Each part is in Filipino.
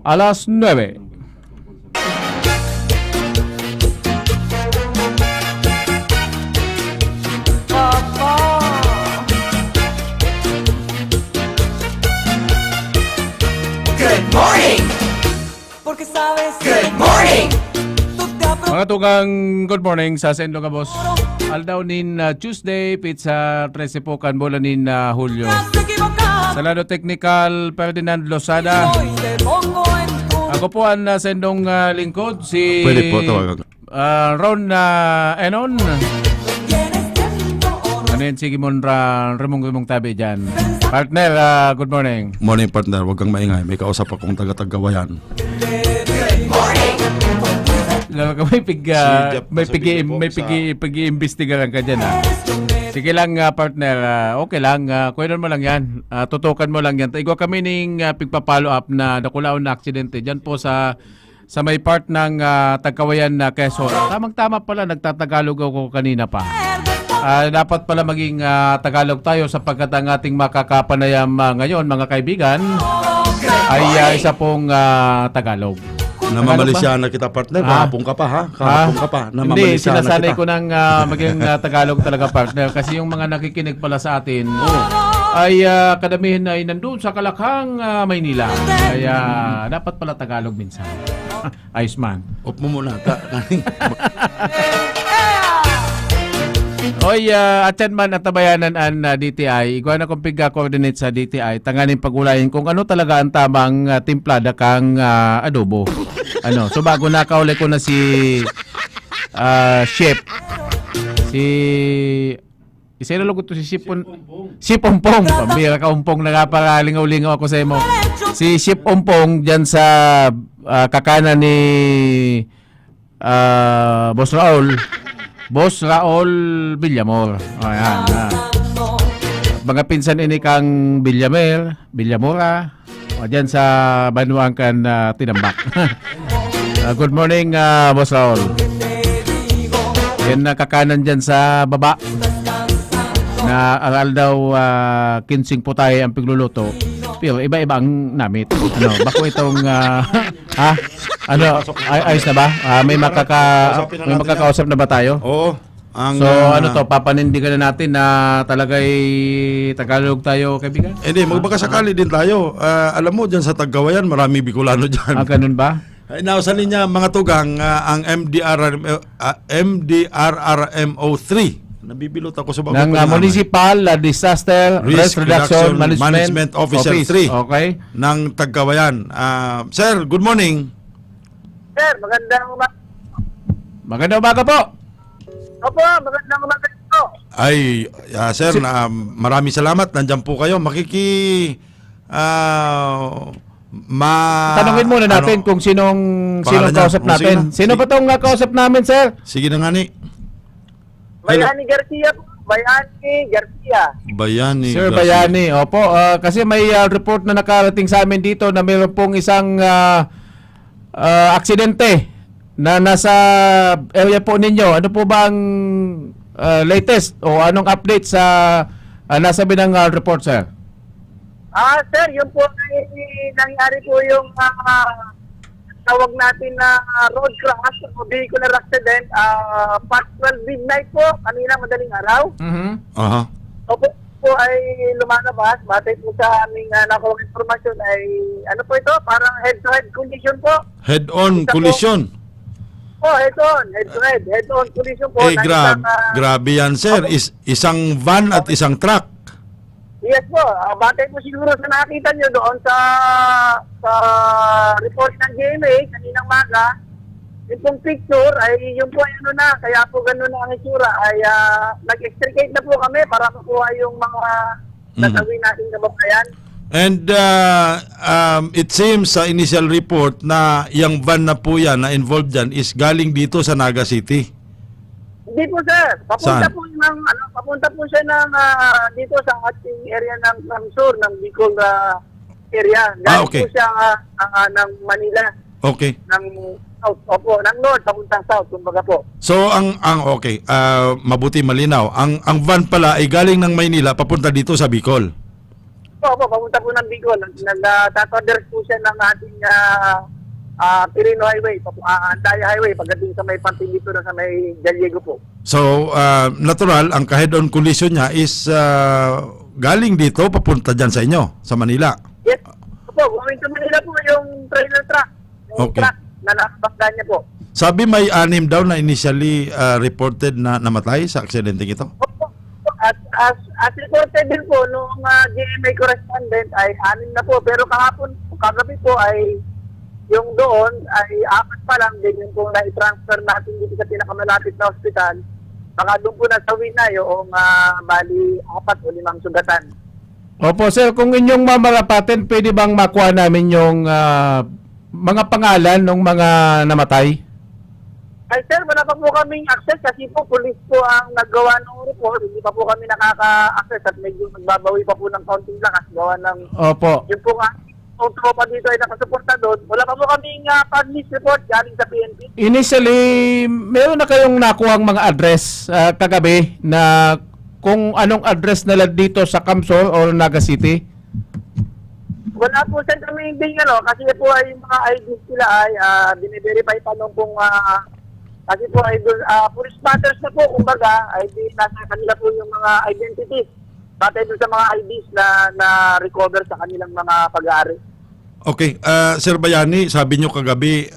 alas 9. Good morning! Porque sabes Good morning! Mga tugang good morning sa Sendo ka boss. Aldaw nin Tuesday, pizza 13 po kan bola nin Julio. Salado Technical Ferdinand Losada. Ako po ang sendong lingkod si Pwede po tawagan. Ron Enon. Ano yun, sige mo remong tabi dyan. Partner, good morning. Morning partner, huwag kang maingay. May kausap akong taga-tagawayan. May pigi-imbestiga lang ka dyan. Sige lang partner, okay lang. Kuya mo lang yan. Tutukan mo lang yan. Igwa kami ning pigpa-follow up na nakulaon na aksidente dyan po sa may part ng Tagkawayan na Quezon. Tamang-tama pala, nagtatagalog ako kanina pa. Dapat pala maging Tagalog tayo sapagkat ang ating makakapanayam ngayon, mga kaibigan, ay isa pong Tagalog. Namamalisya na kita partner, kahapon ka pa ha? Kahapon ka pa, Hindi, namamalisya na sinasanay kita. ko ng maging Tagalog talaga partner kasi yung mga nakikinig pala sa atin ay kadamihan ay nandun sa Kalakhang, Maynila. Kaya dapat pala Tagalog minsan. Ayos man. Op mo muna. Oy, atyan man at tabayanan an DTI. Iguan na kong piga-coordinate sa DTI. Tanganin pagulayin kung ano talaga ang tamang timplada kang adobo. So bago nakauli ko na si chef. Isa na lugot to si Si Pompong. Pambira ka Umpong, nagaparalingaw-lingaw ako sa imo. Si Chef Umpong dyan sa kakana ni Boss Raul Villamor. Ayan. Mga pinsan ini kang Villamora. O dyan sa Banuang kan Tinambak. Good morning, Boss Raul. Yan kakanan dyan sa baba. Na aral daw kinsing putay ang pigluluto. Pero iba-iba ang namit. Bako itong ayos na ba? May makakausap na ba tayo? Oo. So papanindigan na natin na talaga'y Tagalog tayo, kaibigan? Hindi, magbakasakali din tayo. Alam mo, dyan sa Tagkawayan, marami Bicolano dyan. Ganun ba? Nausan niya mga tugang ang MDRRMO 3. Nabibilot ako sa ng Municipal Disaster Risk Reduction Management Officer 3 okay, ng Tagkawayan. Sir, good morning. Sir, magandang umaga. Magandang umaga po. Opo, magandang umaga po. Ay, sir, maraming salamat. Nandiyan po kayo. Tanungin muna natin kung sinong kausap natin. Sino ba itong kausap namin, sir? Sige na nga ni. Bayani Garcia po. Bayani. Sir Garcia. Bayani, opo. Kasi may report na nakarating sa amin dito na mayroon pong isang aksidente na nasa area po ninyo. Ano po ba ang latest o anong update sa nasabi ng report, sir? Sir, yun po nangyari po yung tawag natin na road crash o vehicular accident past 12 midnight po, kanina madaling araw. Aha. Opo po ay lumalabas, batay po sa aming nakuha informasyon ay ano po ito, parang head-to-head collision po. Head-on collision. Head-on collision po. Grabe yan, sir. Isang van at isang truck. Yes po, batay po siguro sa nakita nyo doon sa report ng GMA kaninang maga, yung pong picture ay yung po ay ano na, kaya po gano'n na ang itsura ay nag-extricate na po kami para makuha yung mga nasawin natin kababayan. And it seems sa initial report na yung van na po yan, na involved dyan, is galing dito sa Naga City. Hindi po sir, papunta Saan? po siya ng dito sa ating area ng sur ng Bicol area. Galing okay. po siya ng Manila. Okay. Ng south, opo, ng north papuntang south, kumbaga po. So okay, mabuti malinaw. Ang van pala ay galing ng Maynila papunta dito sa Bicol. Opo, papunta po ng Bicol. Nag-tatorders po siya ng ating Quirino Highway, Andaya Highway, pagdating sa may Pampilito na sa may Gallego po. So, natural, ang head-on collision niya is galing dito, papunta dyan sa inyo, sa Manila. Yes, opo, going to Manila po yung trailer truck. Yung Okay. truck na nakabangga niya po. Sabi may 6 daw na initially reported na namatay sa aksidente ito. Opo. At as reported din po nung GMA correspondent ay 6 na po. Pero kagabi po ay yung doon ay 4 pa lang din yung kung na-transfer natin dito sa pinakamalapit na hospital. Baka doon po nasawi na yung bali 4 o 5 sugatan. Opo, sir, kung inyong mamarapatin, pwede bang makuha namin yung mga pangalan ng mga namatay? Ay sir, wala pa po kaming access kasi po police po ang naggawa ng report. Hindi pa po kami nakaka-access at medyo nagbabawi pa po ng counting lakas gawa ng Opo. yung po nga yung tropa dito ay nakasuporta doon. Wala pa po kaming police report galing sa PNP. Initially, meron na kayong nakuhang mga address kagabi na kung anong address nila dito sa Kamsor or Naga City? Wala po sir kami hindi kasi po ay yung mga IDs sila ay bine-verify pa nung kung kasi po ay police matters na po kumbaga ay nasa kanila po yung mga identities batay doon sa mga IDs na recover sa kanilang mga pag-aari. Okay, Sir Bayani, sabi nyo kagabi,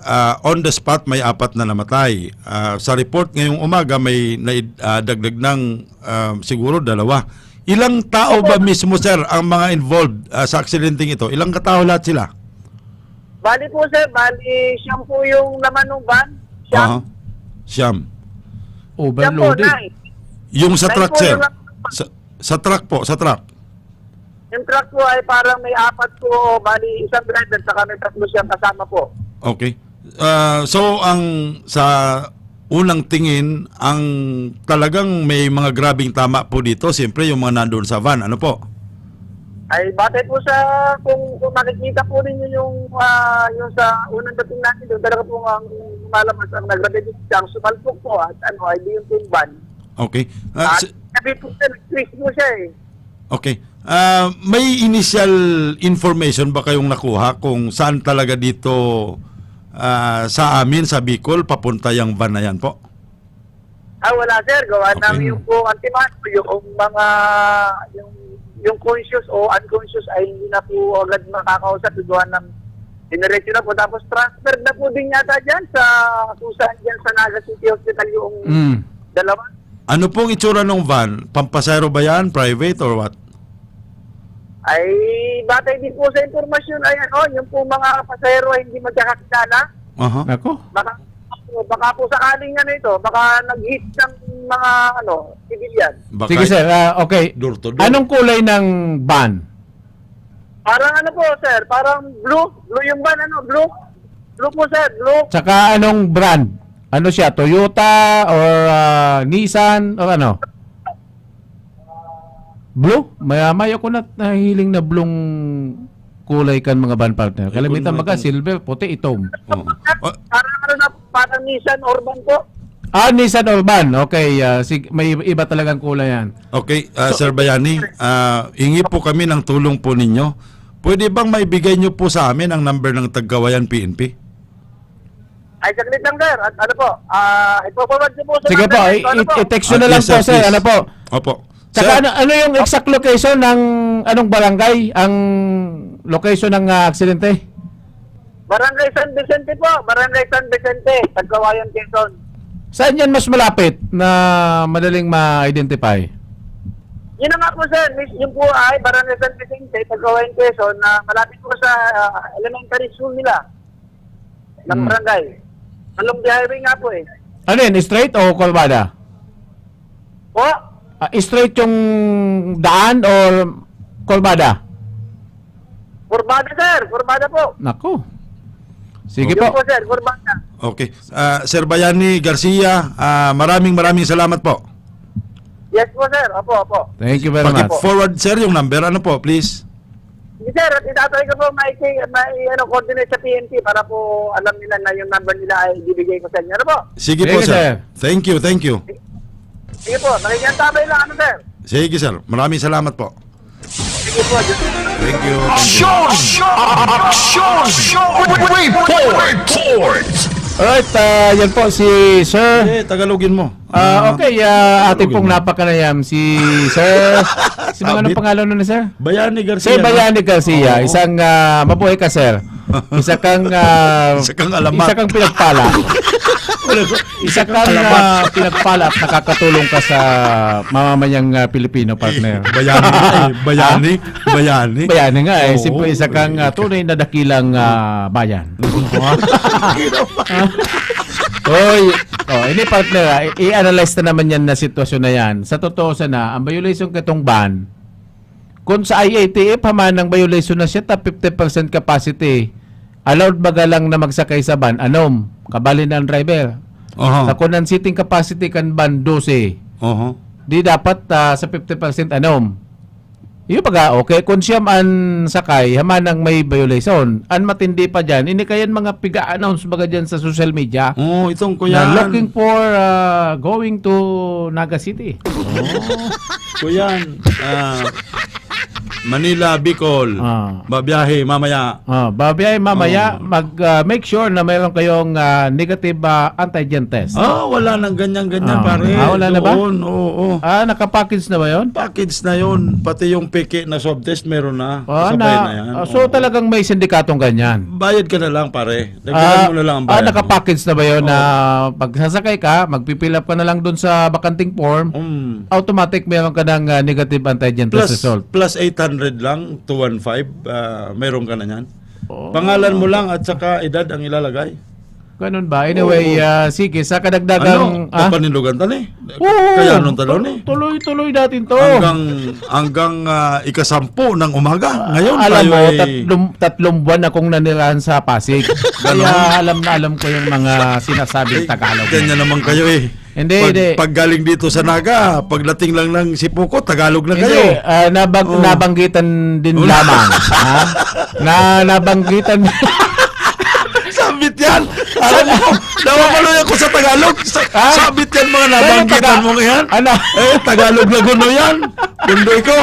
on the spot may 4 na namatay. Sa report ngayong umaga may dagdag ng siguro 2. Ilang tao ba mismo, sir, ang mga involved sa aksidenteng ito? Ilang katao lahat sila? Bali po sir, siyam po yung laman ng van. Siyam. Aha. Siyam. Siyam po, Overloaded. 9. Yung sa Nine truck, po sir? yung- Sa truck po, sa truck. Yung truck po ay parang may 4 po, bali isang driver saka may 3 siyang kasama po. Okay. So, sa unang tingin, ang talagang may mga grabing tama po dito, siyempre yung mga nandun sa van. Ano po? Ay batay po sa kung makikita po ninyo yung sa unang dating natin doon talaga po ang lumalabas ang nagre-register siyang sumalpok po at ay di yung van. Okay. At sabi po siya, nag-twist mo siya eh. Okay. May initial information ba kayong nakuha kung saan talaga dito sa amin, sa Bicol, papunta yung van na yan po? Wala sir, gawa Okay. namin yung po antiman yung mga yung conscious o unconscious ay hindi na po agad makakausap gawa ng dinerecho na po tapos transfer na po din yata dyan sa kung saan dyan sa Naga City Hospital yung dalawa. Ano pong itsura ng van? Pampasero ba yan? Private or what? Ay batay din po sa informasyon ay yung po mga pasahero ay hindi magkakakilala. Aha. Nako. Baka po sakaling ito, baka nag-hit ng mga civilian. Baka Sige, sir. Okay. door to door. Anong kulay ng van? Parang po sir, parang blue yung van blue. Blue po sir, blue. Tsaka anong brand? Ano siya? Toyota or Nissan or ano? Blue? May ako nahiling na blong kulay kan mga van partner. Kalimitan baga silver, puti, itom. Oo. Parang Nissan Urban po. Nissan Urban. Okay, may iba talagang kulay yan. Okay, Sir Bayani, hingi po kami ng tulong po ninyo. Pwede bang maibigay nyo po sa amin ang number ng Tagkawayan PNP? Ay, saglit lang sir. At po, ipo-forward niyo po sa Sige po, number. i-text nyo na lang Yes, po, sir, sir. please. Ano po? Opo. Tsaka ano yung exact location ng anong barangay? Ang location ng aksidente? Barangay San Vicente po. Barangay San Vicente. Tagkawayan, Quezon. Saan yan mas malapit na madaling ma-identify? Yun na nga po sir. Yung po ay Barangay San Vicente, Tagkawayan, Quezon na malapit po sa elementary school nila. Ng barangay. Along the highway nga po eh. Ano yan? Straight o kolbada? Po? Straight yung daan or kolbada? Kurbada sir. Kurbada po. Nako. Sige Yun po. po sir. Kurbada. Okay. Sir Bayani Garcia, maraming salamat po. Yes po sir. Opo. Thank you very much. Paki-forward, sir, yung number. Ano po, please? Sige sir, at itatry ko po coordinate sa PNP para po alam nila na yung number nila ay ibibigay ko sa inyo. Ano po? Sige Sige, po, sir. sir. Thank you. Sige po, nakikiantabay lang sir. Sige, sir. Maraming salamat po. Sige po. Thank you. Alright, yan po si Sir. Tagalogin mo. Okay, ating pong napakanayam si Sir. Sino anong pangalan nun ni Sir? Bayani Garcia. Sir Bayani Garcia, isang mabuhay ka, Sir. Isa kang Isa kang alamat. Isa kang pinagpala. Isa kang pinagpala at nakakatulong ka sa mamamayang Pilipino, partner. Bayani. Bayani nga eh. Oo. Siyempre, isa kang tunay na dakilang bayan. Oy, ini partner, i-analyze na naman yan na sitwasyon na yan. Sa totoo sana, ang violation katong ban, kung sa IATF haman ng violation na siya, top 50% capacity, allowed ba lang na magsakay sa ban? Anom, kabali na ang driver. Sa kunan sitting capacity kan ban 12, di dapat sa 50% anom. Iyo baga, okay, kung siya man sakay, haman ang may violation. Ang matindi pa dyan, ini kayan mga piga-announce baga dyan sa social media. Itong Na kuyan. looking for going to Naga City. Kuyan. Manila, Bicol. Babiyahe mamaya. Babay mamaya, make sure na mayroon kayong negative antigen test. Wala nang ganyan-ganyan pare. Wala na ba? Doon, oo. Nakapackage na ba yun? Package na yun. Pati yung peke na swab test meron na. Sabay na yan. So talagang may sindikatong ganyan. Bayad ka na lang pare. Dagdagan mo na lang ang bayad mo. Nakapackage na ba yun na pag sasakay ka, mag-fill up ka na lang dun sa bakanting form, automatic meron ka ng negative antigen test result. Plus 800 lang, 215, meron ka na yan. Pangalan mo lang at saka edad ang ilalagay. Ganun ba? Anyway, sige, sa kadagdagang... Papanilugan tali. Oo. Kaya nung talon Tuloy natin to. Hanggang ikasampu ng umaga. Ngayon Alam tayo mo, ay... tatlong buwan akong nanirahan sa Pasig. Kaya alam na alam ko yung mga sinasabing Tagalog. Ganyan naman kayo eh. Hindi. Pag galing dito sa Naga, pagdating lang ng Sipuko, Tagalog na Hindi, kayo. nabanggitan din lamang. Nabanggitan. Sabit yan! Alam mo, nawawaloy ako sa Tagalog. Sabit yan mga nabanggitan mo yan. Tagalog na guno yan. Bundoy ko.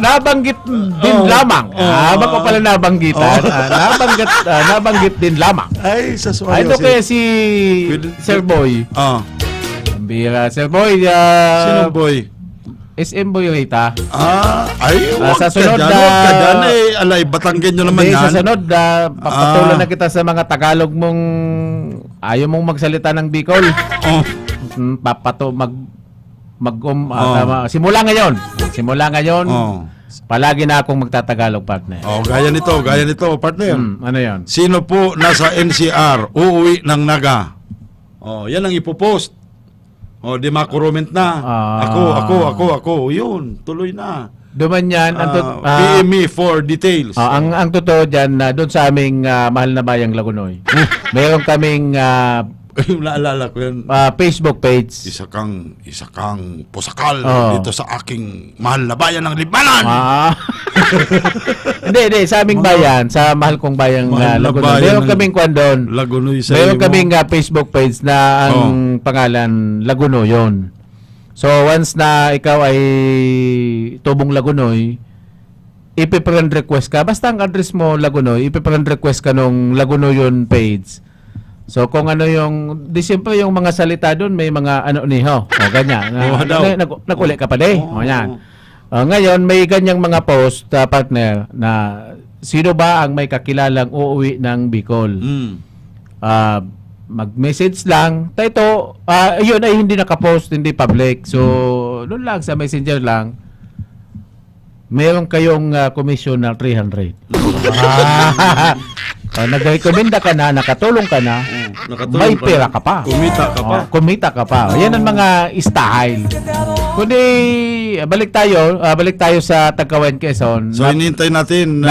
Nabanggit din lamang. Ba't ko pala nabanggitan? Nabanggit din lamang. Ay, sa suwayo. Ito kaya si Sir Boy. Ang bira. Sir Boy. Sino boy? SM Boy Rita. Sa sunod huwag ka dyan eh. Alay, Batanggen nyo naman Hindi, yan. sa sunod, papatulan na kita sa mga Tagalog mong ayaw mong magsalita ng Bicol. Simula ngayon. Palagi na akong magtatagalog, partner. Gaya nito, partner. Ano yan? Sino po nasa NCR, uuwi ng Naga? Yan ang ipopost. Di makuroment na. Ako. Yun, tuloy na. Duman yan. PM me for details. Ang totoo dyan, doon sa aming mahal na bayang Lagunoy, meron kaming Yung naalala ko yan. Facebook page. Isa kang pusakal dito sa aking mahal na bayan ng Libanan. Hindi, sa aming bayan, sa mahal kong bayang Lagunoy. Meron kaming kwan doon. Lagunoy sa Meron kaming Facebook page na ang pangalan Lagunoy yun. So once na ikaw ay tubong Lagunoy, ipi-friend request ka. Basta ang address mo Lagunoy, ipi-friend request ka nung Lagunoy yun page. So kung ano yung, siyempre yung mga salita doon, may mga ganyan. Naguli ka pa yan. Ngayon, may ganyang mga post, partner, na sino ba ang may kakilalang uuwi ng Bicol? Mag-message lang. Ito, yun ay hindi nakapost, hindi public. So, doon lang sa messenger lang, meron kayong commission na 300. Nag-recommenda ka na, nakatulong ka na, may pera ka pa. Kumita ka pa. Yan ang mga style. Kundi balik tayo sa Tagkawen, Quezon. So hinihintay natin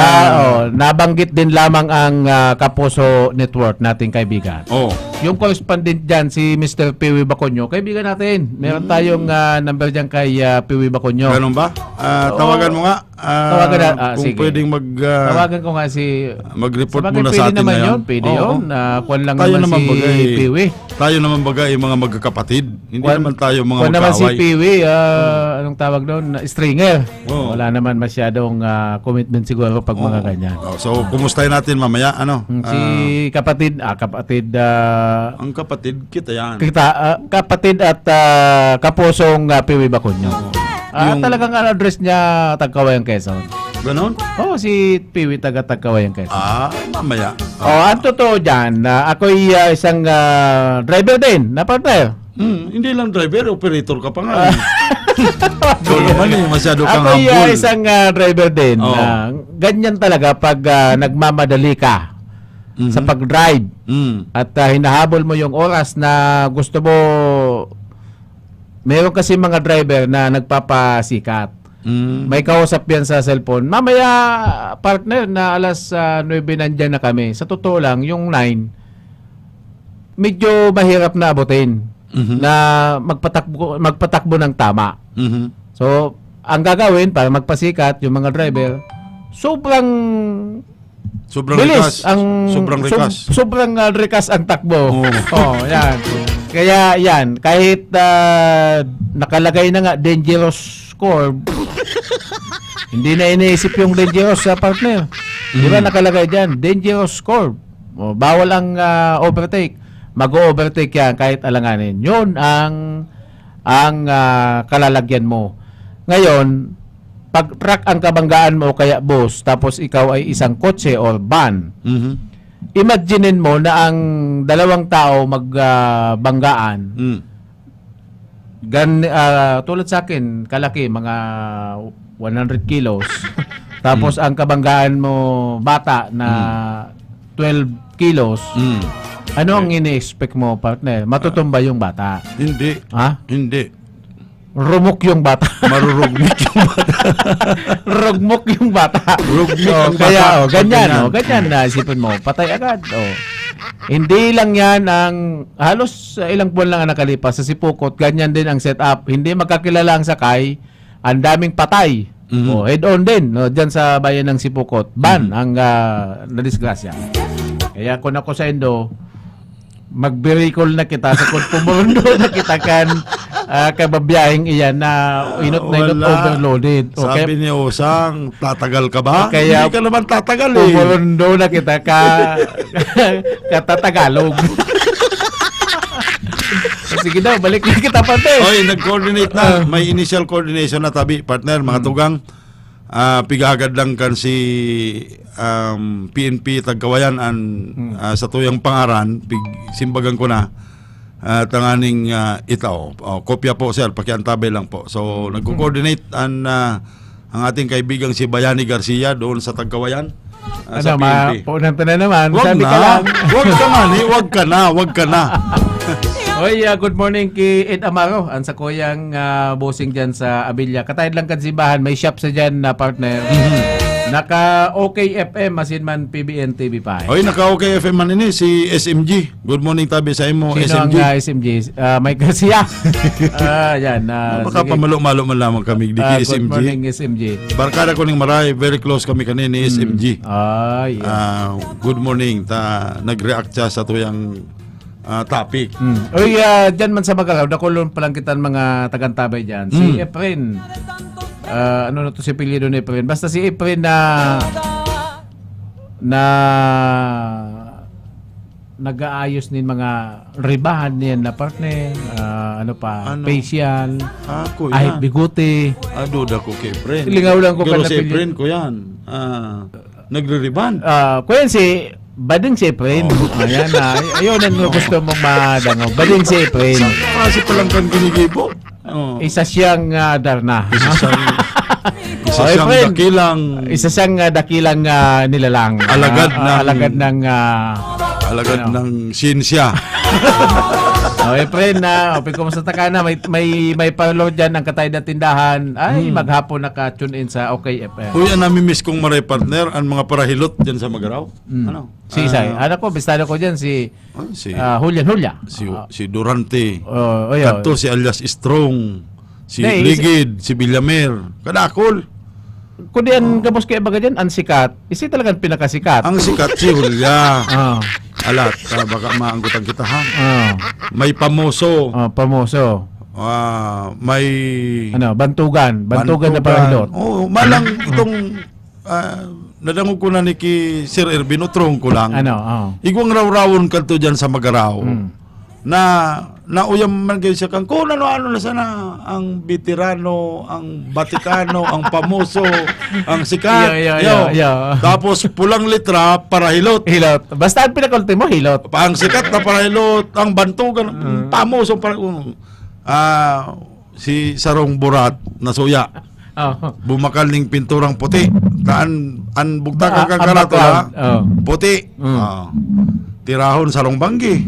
nabanggit din lamang ang Kapuso Network nating kaibigan. yung correspondent dyan, si Mr. Piwi Baconyo, kaibigan natin. Meron tayong number dyan kay Piwi Baconyo. Ganun ba? Tawagan mo nga. Tawagan na, kung sige. pwedeng Tawagan ko nga si... mag-report Sabagay, muna pwede sa atin naman ngayon. yun. Pwede Oo. yun. Kuwan lang Tayo naman si bagay, Piwi. Tayo naman bagay mga magkakapatid. Hindi naman tayo mga Kuwan naman si magkaaway. Piwi, anong tawag doon? Stringer. Oo. Wala naman masyadong commitment siguro pag mga ganyan. So, kumustahin natin mamaya. Ano? Si kapatid, Ang kapatid kita yan. kapatid at kapusong Piwi Baconyo. Talagang ang address niya Tagkawayan, Quezon. Ganon? Oh, si Piwi taga Tagkawayan, Quezon. Mamaya. Ang totoo dyan, ako'y isang driver din, na partner. Hindi lang driver, operator ka pa nga. Ikaw naman masyado kang Ako'y humble. isang driver din. Oo. Ganyan talaga pag nagmamadali ka sa pag-drive at hinahabol mo yung oras na gusto mo. Meron kasi mga driver na nagpapasikat. May kausap yan sa cellphone. Mamaya, partner, na alas 9 nandyan na kami. Sa totoo lang, yung 9, medyo mahirap na abutin na magpatakbo ng tama. So, ang gagawin para magpasikat yung mga driver, sobrang bilis. Sobrang rekas ang takbo. Yan. Kaya yan, kahit nakalagay na nga dangerous score, hindi na iniisip yung dangerous sa partner. Di ba nakalagay dyan? Dangerous score. Bawal ang overtake. Mag-overtake yan kahit alanganin. Yun ang kalalagyan mo. Ngayon, pag truck ang kabanggaan mo kaya bus, tapos ikaw ay isang kotse or van, imaginein mo na ang dalawang tao magbanggaan. Tulad sa akin, kalaki, mga 100 kilos. Tapos ang kabanggaan mo, bata na 12 kilos. Ano ang ini-expect mo, partner? Matutumba yung bata. Hindi. Ha? Hindi. Rumok yung bata. Marurugmik yung bata. Rugmok yung bata. Rugmik ang bata. Kaya, ganyan na isipin mo. Patay agad. Hindi lang yan ang, halos ilang buwan lang ang nakalipas sa Sipukot, ganyan din ang setup. Hindi magkakilala ang sakay, ang daming patay. Head-on din, dyan sa bayan ng Sipukot. Ban ang nadisgrasya. Kaya kung ako sa Indo, magbirikol na kita sa kung pumundo na kita kan kababiyahing iyan na inot overloaded. Okay? Sabi ni Osang, tatagal ka ba? Kaya, hindi ka naman tatagal eh. pumundo na kita katatagalog. Sige daw, balik na kita pati. Oy, nag-coordinate na. May initial coordination na tabi, partner, mga tugang. Pigagad lang kan si PNP Tagkawayan sa tuyang pangaran, simbagan ko na tanganing itaw. Kopya po sir, pakiantabay lang po. So nagko-coordinate ang ating kaibigang si Bayani Garcia doon sa Tagkawayan. Sa PNP. Punanta na naman. Wag Sabi na. ka lang. Wag ka na. Oy, good morning kay Ed Amaro. Ang sa kuyang bossing dyan sa Abilia. Katahid lang kansimbahan. May shop sa dyan na partner. Naka OK FM masin man PBN TV5. Oy, naka-okay FM man ini si SMG. Good morning tabi sa imo Sino SMG. ang SMG? Mike Garcia. Yan. Baka pamalo-malo man lamang kami di Good SMG. morning SMG. Barkada ko ning maray, very close kami kanini ni SMG. Yeah. Good morning. Nag-react siya sa tuyang topic. Uy, dyan man sa Magalaw, nakulong palang kita mga tagantabay dyan. Si Efren. Ano na to si Pilido ni Efren? Basta si Efren na nag-aayos din mga ribahan niyan na partner. Facial. Ako Ay, yan. bigote. Duda ko kay friend. Lingaw lang ko Pero ka na si pili- friend ko yan. Nagre-reban. Kuya si Bading si Efren. Ayan na. Ayun ang gusto mong madangaw. Bading si Efren. Kasi palang kan ginigibo. Isa siyang darna. Isa Okay, siyang friend. dakilang Isa siyang dakilang nilalang. Alagad ng- alagad ng alagad ano? ng sinsya. friend na, open ko sa taka na, may paload dyan ng katay na tindahan. Ay, maghapon naka-tune in sa OKFM. Uy, namimiss kong maray partner ang mga parahilot dyan sa Magaraw. Ano? Si Isay. Anak ko, bistado ko dyan, si Si Julian. si Durante. Ayun. Kadto si alias Strong. Si Nay, Ligid, si Villamer. Kadakol. Kundi ang gabos kay baga dyan, ang sikat. Isi talagang pinakasikat. Ang sikat si Julia. Ah. Alat, baka maanggutan kita ha. Ah. May pamoso. Pamoso. May Bantugan na parahilot. Oh, malang itong nadangog ko na ni ki Sir Ervin, utrong ko lang. Igwang raw-rawon kadto diyan sa Magaraw. Na nauyam man kayo siya kang kung ano na sana ang veterano, ang Batikano, ang pamoso, ang sikat. Yeah. Tapos pulang litra para hilot. Hilot. Basta ang pinakultimo, hilot. Ang sikat na para hilot, ang bantugan, pamoso para si Sarong Burat na suya. Bumakal ning pinturang puti. Taan an bugta ka karatula. Puti. Tirahon sarong banggi.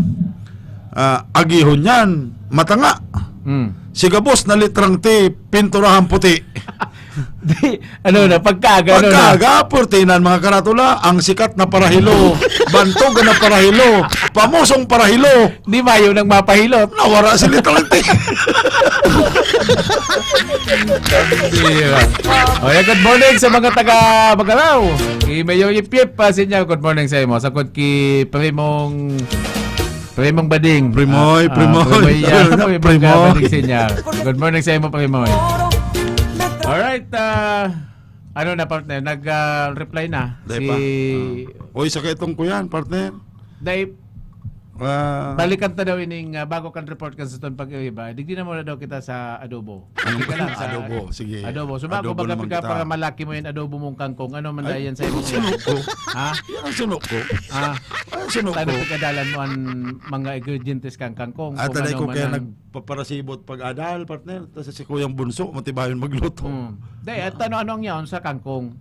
Agihon yan, matanga. Sigabos na litrang ti, pinturahan puti. Pagkaga, purtinan mga karatula, ang sikat na parahilo, bantugan na parahilo, pamosong parahilo. Di mayo nang mapahilot. Nawara sa litrang ti. Good morning sa mga taga Magaraw. Mayo ipip pa sinya. Good morning sa imo. Sakot ki Primong Bading. Primoy. Primoy Bading sinya. Good morning sa imo, Primoy. Alright, ano na partner, nag-reply na Day pa. Uy, sakay itong kuyan, partner. Day, balikan ta daw ining bago kan report kan sa ton pag-iba. Digdi na muna daw kita sa adobo. Sige lang sa adobo, sige. Adobo. So bago baga naman ka kita. para malaki mo yung adobo mong kangkong. Ano man dayan sa imo? Sunok ko. Ha? Yan ang sunok ko. Sunok ko. Sana pagkadalan mo ang mga ingredients kang kangkong. Tanay ko kaya ang- nagpaparasibot pag-adal, partner. Tapos si Kuyang Bunso, matibayon magluto. Day, at ano ang yaon sa kangkong?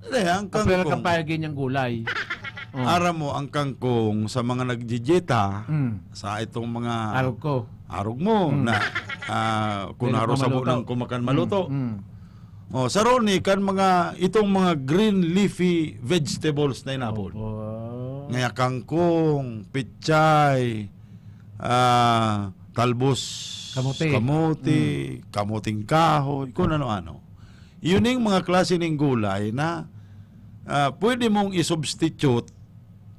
Hindi, ang Pero kangkong. kapayagin niyang gulay. Ara mo ang kangkong sa mga nagjijita, Mm. sa itong mga Arog ko. arog mo na kung Hindi araw sa maluto. bunang kumakan maluto. Mm. Sa roni kan itong mga green leafy vegetables na inabol. Ngaya kangkong, pichay, talbos, kamuting kahoy, kung ano-ano. Yun yung mga klase ng gulay na pwede mong isubstitute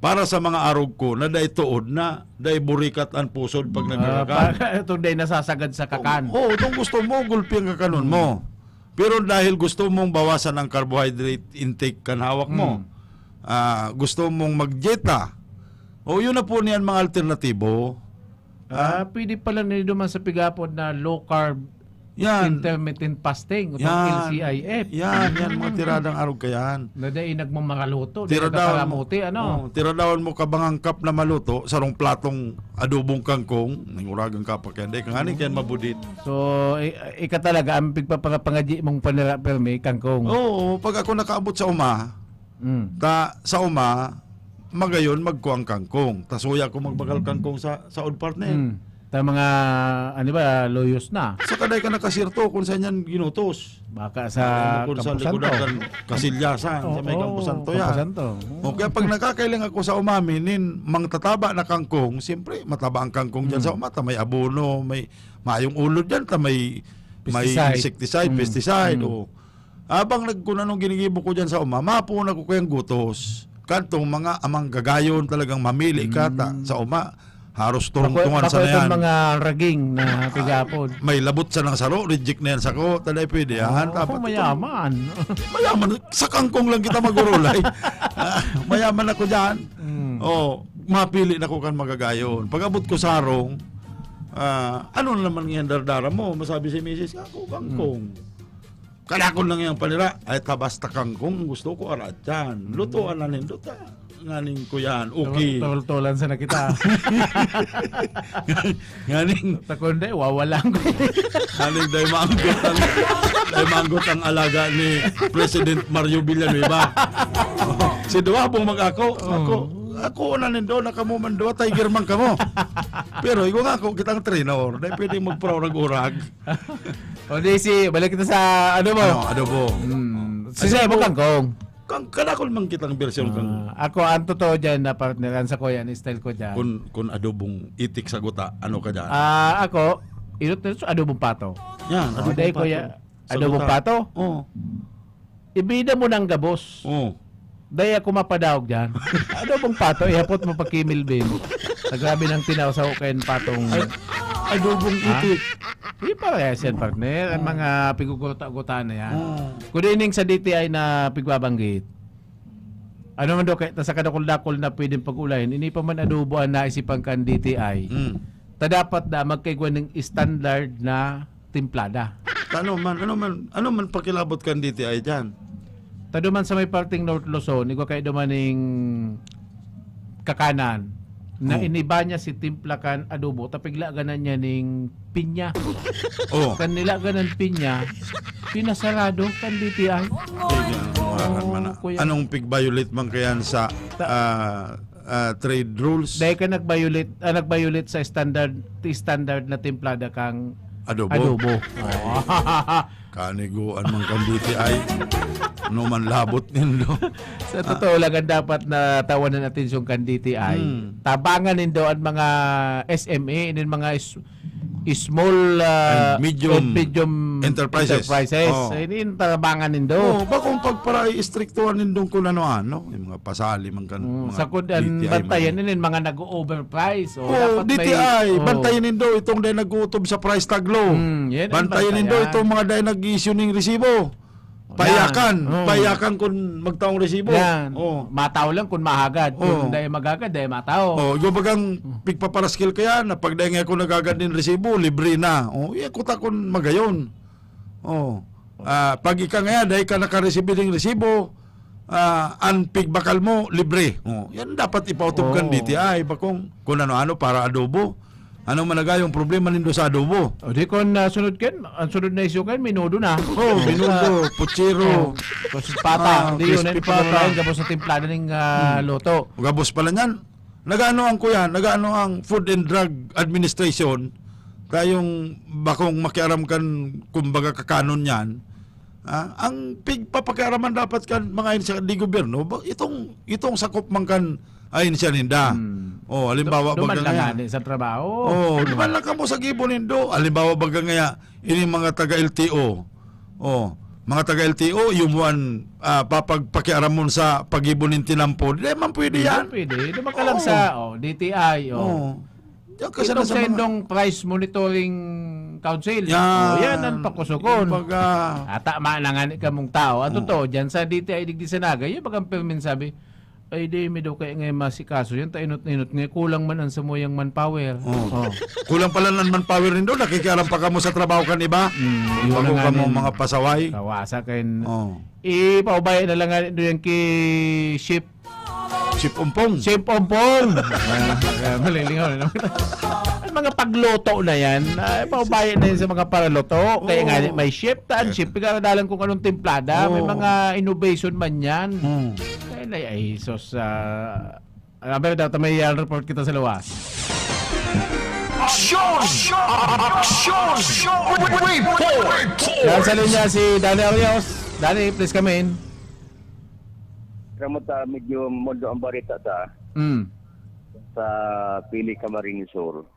para sa mga arog ko na day tuod na day burikat ang pusod pag nagkakakan. Itong day nasasagad sa kakan. Itong gusto mo, gulpi ang kakanon mo. Pero dahil gusto mong bawasan ang carbohydrate intake kan hawak mo, gusto mong magjeta, yun na po niyan mga alternatibo. Pwede pala nito man sa pigapod na low carb intermittent fasting, LCIF. Yan mga tiradang arog kayan. Na day nagmamakaluto, Tiradawan mo kabangang kap na maluto sarong platong adobong kangkong, nanguragang kapak yan. Day kangani kayan mabudit. So, ika talaga ang pigpapangaji mong panira permi kangkong. Pag ako nakaabot sa uma, sa uma, magayon magkuang kangkong. Tasuya ko magbagal kangkong sa old partner. Ta mga loyos na. Sa kaday ka nakasirto kung saan yan ginutos. Baka sa kung sa Campo likodan Santo. kan Kasilyasan, sa may Campo Santo yan. Campo Santo. Kaya pag nakakailang ako sa umaminin, mang tataba na kangkong, siyempre mataba ang kangkong dyan sa umata. May abono, may mayong ulod dyan, may insecticide, pesticide. Habang nagkunanong ginigibo ko dyan sa mapuna ko kayang gutos. Kantong mga amang gagayon talagang mamili ka sa haros turong-tungan sa na yan. mga raging na pigapod. May labot sa ng saro, reject na yan sa ko, taday pwede yan. Mayaman. Mayaman, sa kangkong lang kita magurulay. Mayaman ako dyan. Mapili na ko kan magagayon. Pag abot ko sarong, ano naman yung dardara mo? Masabi si Mrs. Ako, kangkong. Kalakon lang yung panira. Ay, tabasta kangkong. Gusto ko arat yan. Lutoan na ninduta. Nganing ko yan. Okay. Tol-tolan sa na kita. Nganing. Takonde, wawalan ko. Nganing day manggot ang alaga ni President Mario Villanueva. Si Dua pong mag-ako. Ako. ako na nindo, nakamuman do, tiger man ka mo. Pero ikaw nga, kung kitang trainer, dahil pwede magpro-urag. O di balik kita sa ano mo? Adobo. Sisay mo kangkong. Kanakol man kitang version kang Ako, ang totoo dyan na partneran sa ko yan, style ko dyan. kun adobong itik sa guta, ano ka dyan? Ako, inot na adobong pato. Yan, Day ko yan. Sa Adobong guta. pato? Oo. Ibida mo ng gabos. Oo. Daya ako mapadawag dyan. Adobong pato, ihapot mo pa Kimil Bin. Sa grabe ng tinaw sa ukain patong... Adobong itik. Hindi parehas yan, partner. Ang mga piguguta-gutaan na yan. Oh. Good evening sa DTI na pigbabanggit. Ano man daw, kahit sa kadakol-dakol na pwedeng pag-ulayin, hindi pa man adobo ang naisipan kan DTI. Ta dapat na magkaigwan ng standard na timplada. Ano man pakilabot kan DTI dyan? Ta duman sa may parting North Luzon, ikaw kayo dumaning kakanan, na iniba niya si timplakan adobo, tapigla ganan niya ning pinya. Oh. Kanila ganan pinya, pinasarado kan DTI. Kuya. Anong pig-violate man kayan sa trade rules? Dahil ka nag-violate sa standard na timplada kang Adobo. adobo. Kaniguan man kan DTI. Ano man labot nindo. Sa totoo lang ang dapat na tawanan atensyon kan DTI. Tabangan nindo ang mga SME, and mga small And medium enterprises. Oh. Ini tabangan nindo. Oh, ba kung pagpara istriktuhan nindong kung ano, yung mga pasali man kan mga Sa kudan DTI bantayan man. ninin mga nag-overprice. Oh, DTI, bantayan nindo itong dahil nag-uutob sa price tag law. Yan ang Bantayan nindo bantayan. itong mga dahil nag-issue ng resibo. Yan. Payakan kung magtaong resibo. Yan. Oh. Mataw lang kung mahagad. Kung dahil magagad, dahil mataw. Oh, yung bagang pigpaparaskil kaya na pag dahil nga kung nagagad din resibo, libre na. Oh, iya kuta kung magayon. Oh. Pag ika nga dahil ka nakaresibir ng resibo, ang pigbakal mo, libre. Oh, yan dapat ipautob kan DTI. Bakong kung ano-ano para adobo. Anong managayong problema nindo sa adobo? O di kon sunod ken, ang sunod na issue ken minudo na. Oh, binundo, putsiro. Kasi pata, di yun crispy ay pata. pata. Gabos sa timplada ng loto. Gabos pala niyan. Nagaano ang kuya, nagaano ang Food and Drug Administration, tayong bakong makiaram kan kumbaga kakanon niyan. Ang pigpapakiaraman dapat kan mga sa di gobyerno, itong sakop man kan ayon siya ninda. Oh, halimbawa Duman baga lang nga. nga sa trabaho. Oh, duman lang kamo sa gibon nindo. Halimbawa baga nga ini mga taga LTO. Oh, mga taga LTO yung buwan papagpakiaramon sa pagibon ng tinampo. Di man pwede yan. Pwede. Duman ka lang sa DTI. Oh. Diyan kasi Itong na sa mga sendong price monitoring council. Yan. Yan ang pakusukon. Kumbaga, Tama na nga ni kamong tao. At totoo, dyan sa DTI digdi sa Naga, yung bagang permin sabi, ay di, may daw kaya ngayon masikaso yan, tainot-inot nga, kulang man ang samoyang manpower. Oh. Kulang pala ng manpower nindo, nakikialam pa kamo sa trabaho kan iba. yun Bago na nga kamo nin. mga pasaway. Kawasa kayo. Oh. Ipaubaya na lang nga doon yung Ship Umpong. Ompong. Malilingaw na naman. Ang mga pagloto na yan, ipaubaya na yan sa mga paraloto. Kaya nga may ship, ship, pagkakadalan kung anong timplada, may mga innovation man yan. Ay, sos, pero dapat may report kita sa luwas. Yan sa linya si Danny Arios. Danny, please come in. Kamu ta medyo mondo ang barita ta sa Pili Camarines Sur.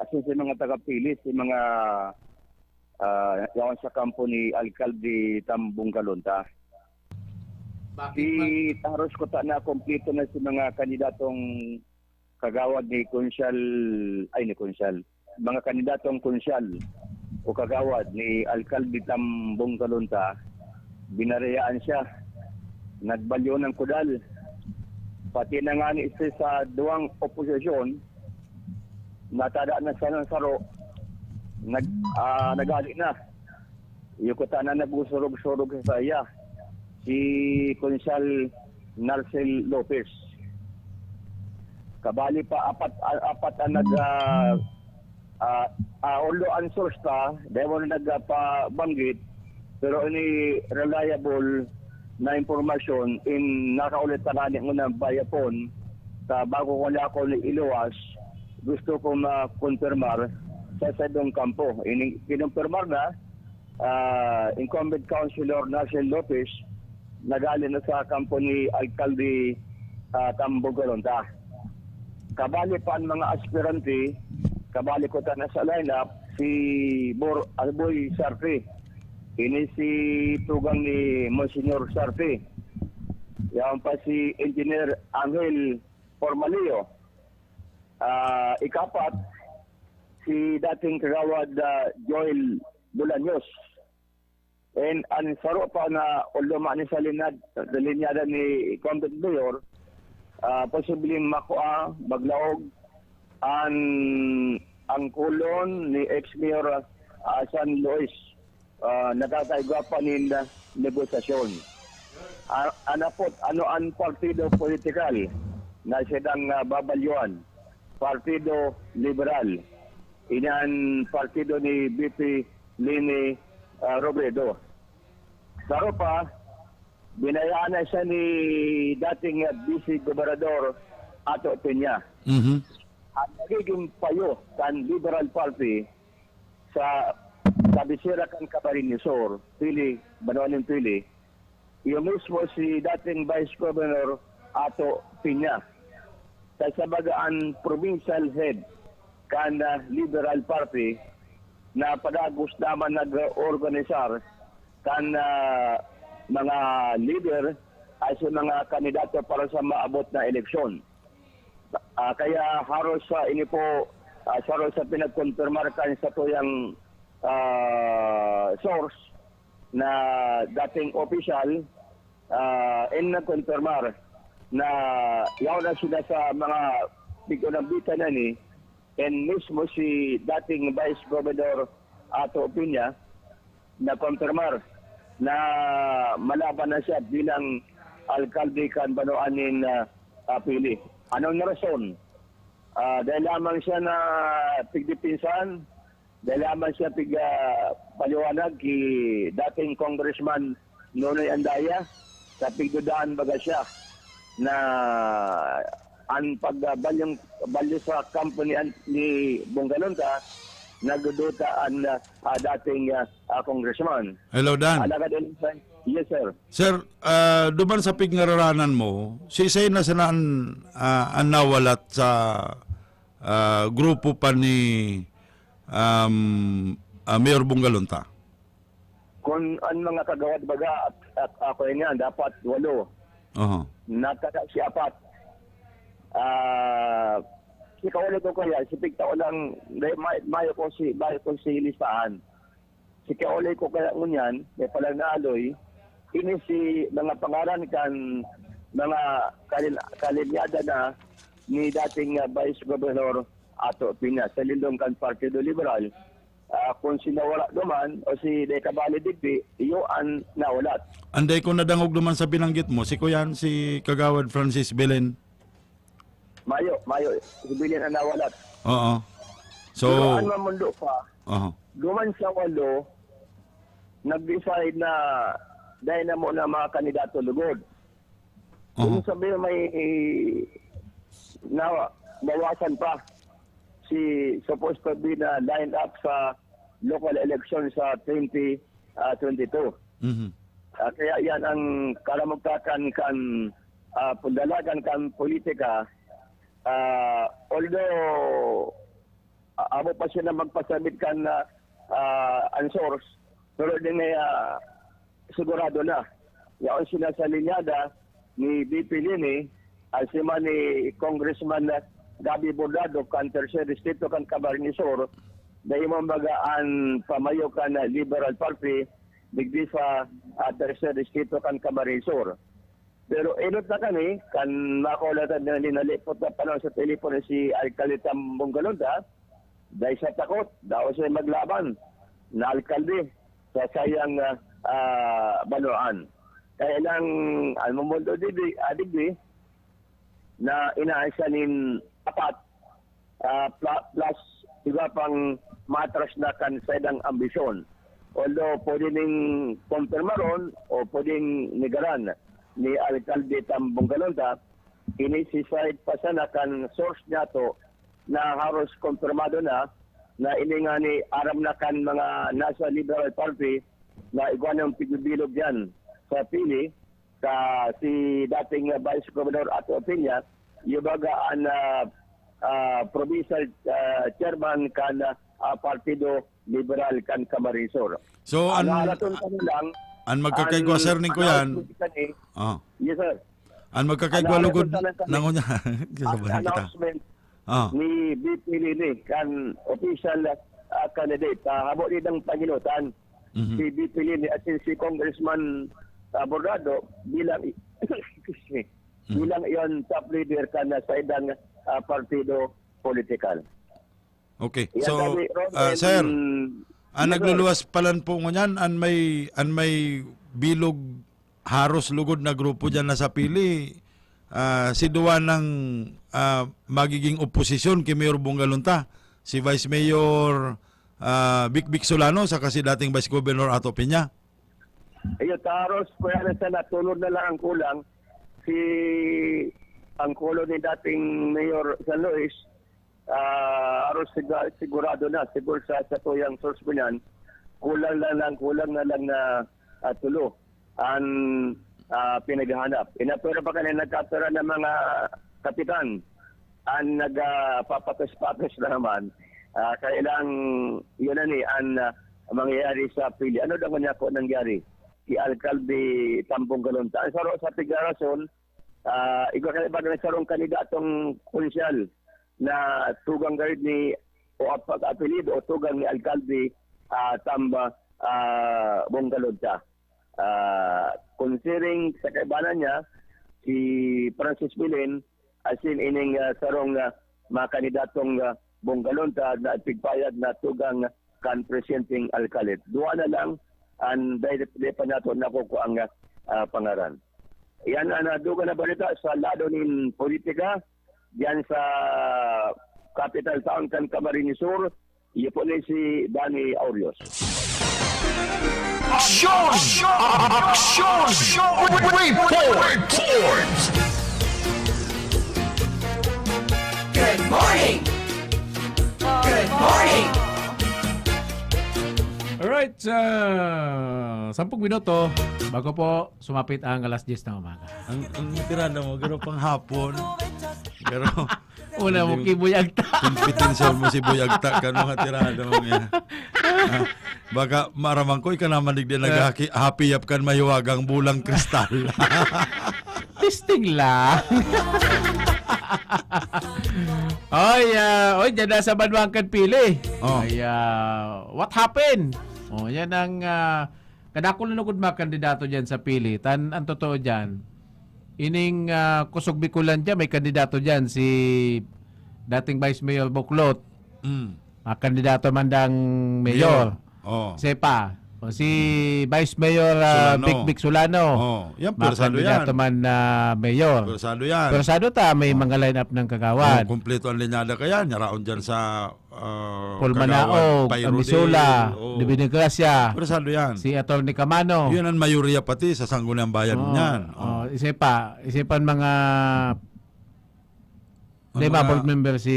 Asin sa mga taga-Pili, sa mga yawan sa kampo ni Alcalde Tambong Galunta. Di taros ko ta na kompleto na si mga kandidatong kagawad ni Konsyal, mga kandidatong konsyal o kagawad ni Alcalde Tambong Galunta, binarayaan siya, nagbalyo ng kudal, pati na nga ni isa sa duwang oposisyon, natada na siya ng saro, nagali na, yung kuta na nagbusurog-surog sa iya, si Konsyal Narcel Lopez. Kabali pa apat ang although unsourced pa, dahil mo nagpabanggit, pero ini reliable na impormasyon in nakaulit na nanin ko ng bayapon sa bago ko na ako iluwas, gusto ko ma-confirmar sa sadong kampo. Kinumpirmar na incumbent councilor Narcel Lopez nagali na sa kampo ni Alcalde Tambogalonta. Kabali pa ang mga aspirante, kabali ko ta na sa lineup si Alboy Sarpe. Ini si tugang ni Monsignor Sarpe. Yan pa si Engineer Angel Formalio. Ikapat, si dating kagawad Joel Bulaños. And ang saro pa na uluma ni sa linyada ni Convent Mayor, posibleng makuha, maglaog, ang kulon ni ex-mayor San Luis. Natatayga pa ni negosasyon. Anapot, ano ang partido politikal na siyang babalyuan? Partido Liberal. Inan partido ni BP Lini Robredo. Saro pa, binayaan na siya ni dating Vice Gobernador Ato Peña. Ang nagiging payo kan Liberal Party sa kabisera kan Camarines Sur, Banawaning Pili, yung mismo si dating Vice Governor Ato Peña. Sa bagaan provincial head kan Liberal Party na padagos naman nag-organisar kan mga leader ay sa mga kandidato para sa maabot na eleksyon. Kaya haros sa ini po sa pinagkonfirmar kan sa tuyang source na dating official nagkonfirmar na yaw na sila sa mga bigonambita na ni and mismo si dating Vice Governor Ato Peña na konfirmar na malaban na siya bilang alkalde kan Banoanin Pili. Anong rason? Dahil lamang siya na pigdipinsan, dahil lamang siya paliwanag ki dating Congressman Nonoy Andaya sa pigdudaan baga siya na ang pagbalyo sa company ni Bongalonta nagduduta ang dating congressman. Hello, Dan. Yes, sir. Sir, duman sa pignararanan mo, si na sila ang nawalat sa grupo pa ni Mayor Bongalonta? Kung ang mga kagawad baga at ako yan, dapat 8. Nagkaka si 4. Si kaulit ko kaya, si Pigtao lang, mayo ko si listahan. Si kaulit ko kaya ngunyan, may palang naaloy, ini si mga pangaran kan mga kalinyada na ni dating Vice Governor Ato Peña sa lindong kan Partido Liberal. Kung sinawala duman o si Dekabali Digdi, iyo ang nawalat. Anday ko nadangog duman sa binanggit mo, si Kuyan, si Kagawad Francis Belen. Mayo, si Belen ang nawalat. Oo. So, pero ang mamundo pa, duman sa 8, nag-decide na dahil na mo na mga kandidato lugod. Kung sabi may bawasan pa si supposed to be na line up sa local election sa 2022. Kaya yan ang karamagtakan kan pundalagan kan politika. Although abo pa siya na magpasabit kan answers, pero din sigurado na. Yaon sila sa linyada ni BP Lini, asima ni Congressman Gabi Bordado kan Tercer Distrito kan Camarines Sur, dahil mambagaan pamayo kan Liberal Party digdi sa Tercer Distrito kan Camarines Sur. Pero inot na kami, kan makulatan na linalipot na panahon sa telepono si Alcalde Tambogalonta, dahil sa takot, daw siya maglaban na alkalde sa sayang Banoan. Kaya lang, almamundo digdi, na inaasanin 4 plus iba pang matras na kan sa idang ambisyon. Although pwede ning kumpirmaron o pwedeng nigaran ni Alcalde Tambong Galonta, inisiside pa sana kan source niya to na haros kumpirmado na ini nga ni aram na kan mga nasa Liberal Party na iguan ng pigbilog dyan sa pili ka si dating Vice Governor Ato Peña, yubagaan na provincial chairman kan Partido Liberal kan Camarines. So, Ang halaton kami lang, magkakaigwa, sir, ning ko yan. Oh. Yes, sir. Ang magkakaigwa lugod Ano, nango niya. Ang Kasabayan kita. announcement Oh. ni BP Lili kan official candidate habo ni ng pangilutan si BP Lili at si Congressman Bordado bilang excuse me, bilang iyon top leader kan sa idang partido political. Okay. Yan, So, sabi, Ron, sir, yes, nagluluwas palan po ngunyan, may bilog haros lugod na grupo dyan na sa pili. Si Duwan ng magiging oposisyon kay Mayor Bongalunta, si Vice Mayor Vic Solano, saka si dating Vice Governor Ato Peña. Ayun, taros kuya na sa natulog na lang ang kulang si ang kulo ni dating Mayor San Luis aros sigurado na siguro sa tuyang source ko niyan kulang na lang na tulo ang pinaghahanap. Pero pa kanina nagkatara ng mga kapitan ang nagpapatos-patos na naman. Kailang yun na ni ang mangyayari sa pili. Ano daw niya ko nangyari? Si Alcalde Tambong Galonta. Ang saro sa tigarason, ikaw ka ba na sarong kandidatong konsyal na tugang guard ni o pag-apelido o tugang ni Alcalde Tambong Galonta. Considering sa kaibanan niya, si Francis Milen, as in ining sarong mga kandidatong Bongalonta na pigpayag na tugang kan presenting alkalit. Duwa na lang, ang dahil pa nato nakuko ang pangaran. Yan ang duga na balita sa lado ng politika, diyan sa capital town kan Camarines Sur, iyon po ni si Danny Aurios. Action! Report! Good morning! Good morning! Alright, 10 minuto bago po sumapit ang alas 10 ng umaga. Ang tirada mo, gano'n pang hapon. Pero, Una mo kibuyagta. Kompetensyon mo si Buyagta, gano'n nga tirada mo nga. Baka maramang ko, ika naman din nag-happy up kan mahiwagang bulang kristal. Testing lang. Oy, dyan na sa Banwangkan Pili. Oh. Ay, what happened? Yan ang kadakol na nugod mga kandidato dyan sa pili. Ang totoo dyan, ining Kusog Bikulan dyan, may kandidato dyan, si dating Vice Mayor Buklot. Kandidato mandang mayor. Oh. Sepa. Si Vice Mayor Solano. Vic Solano. Oh, yan, persado yan. Kandidato man na mayor. Persado yan. Persado ta, may mga line-up ng kagawad. Kompleto ang linyada kaya, nyaraon dyan sa Pulmanao, Amisula, Divina Gracia, Persado yan. si Atty. Camano. Yun ang mayoriya pati sa sangguniang bayan niyan. Isipan mga di ba, board member si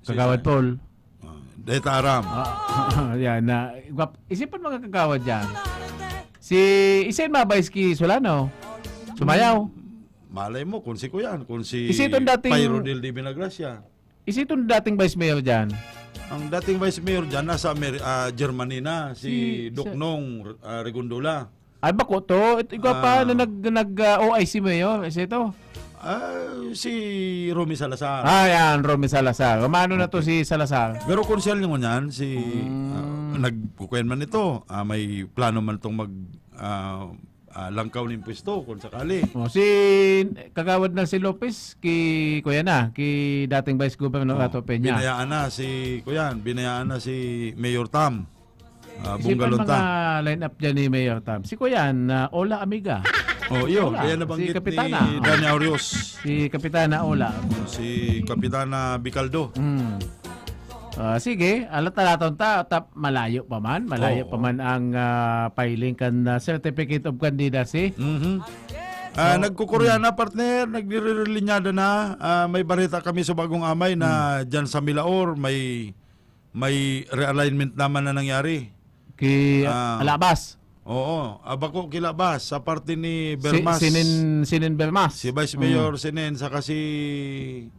Kagawad Paul. Deta Aram. Yan na. Isipan mga kagawad dyan. Si Isen Mabayski Solano. Sumayaw. Malay mo, kung si Kuyan, kung si Isi itong dating- Pyrodil Divina Gracia. Isitong dating Vice Mayor dyan. Ang dating Vice Mayor dyan, nasa Germany na, si Si- Doknong Regundola. Ay bako to. Ikaw pa na nag-OIC Mayor. Isa ito. Si Romy Salazar. Yan. Romy Salazar. Umano na to si Salazar. Pero konsyal nyo niyan, si nagkukuyan man ito, may plano man itong langkaw ng pwesto kung sakali. Si kagawad na si Lopez kuya na, ki dating Vice Governor Ato Peña. Binayaan na si Kuyan, binayaan na si Mayor Tam. Isipan Bungalonta. mga line-up dyan ni Mayor Tam. Si Kuyan, Ola Amiga. Oh, iyo, Wala. kaya nabanggit Si Kapitana. ni Danny Aurios. Si Kapitana Ola. Si Kapitana Bicaldo. Sige, alat talaton malayo pa man. Malayo pa man ang filing kan Certificate of Candidacy. Nagkukurya na partner, nagririlinyada na. May barita kami sa Bagong Amay na dyan sa Milaor may realignment naman na nangyari. Alabas. Oo, abako kilabas sa parte ni Bermas. Sinin Bermas. Si Vice Mayor Sinen saka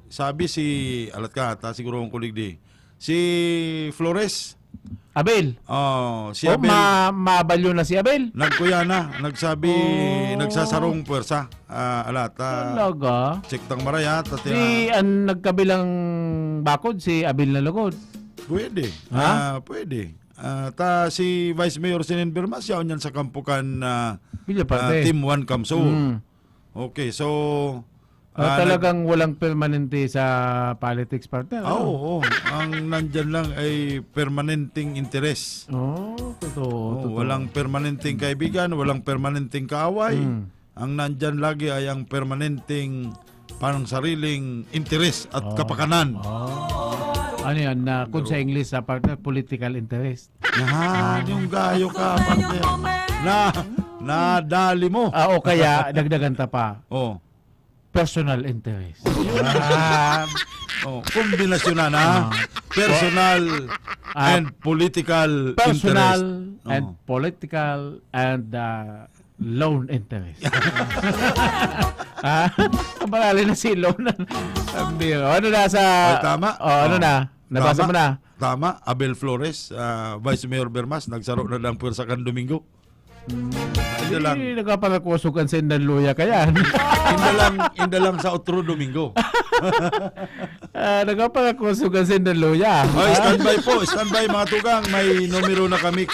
sabi si alat ka ta siguro ang kuligdi. Si Flores. Abel. Si Abel. Mabalyo na si Abel. Nagkuya na, nagsasarong puwersa. Talaga? Siktang marayat. Ang nagkabilang bakod, si Abel na lugod. Pwede. Ha? Pwede. Si Vice Mayor Sinen Bermas, yaon yan sa kampukan Team 1 Kamso. Okay, so talagang walang permanente sa politics partner. Oo. Ang nandyan lang ay permanenteng interes. Totoo. Walang permanenteng kaibigan, walang permanenteng kaaway. Ang nandyan lagi ay ang permanenteng parang sariling interes at kapakanan. Ano yan, kung sa English, partner, political interest. Yung gayo ka, partner. Nadali mo. O kaya, dagdagan ta pa. Personal interest. Kombinasyon na. Personal and political Personal interest. and political and loan interest. Marali na si loan. Ano na sa... tama. Ano na? Nabasa mo na? Tama. Abel Flores, Vice Mayor Bermas, nagsaro na lang puwersa kan Domingo. Hindi lang. Nagkapalakusukan sa Indanluya kaya. Inda lang sa otro Domingo. Nagkapalakusukan sa Indanluya. Standby mga tugang. May numero na kami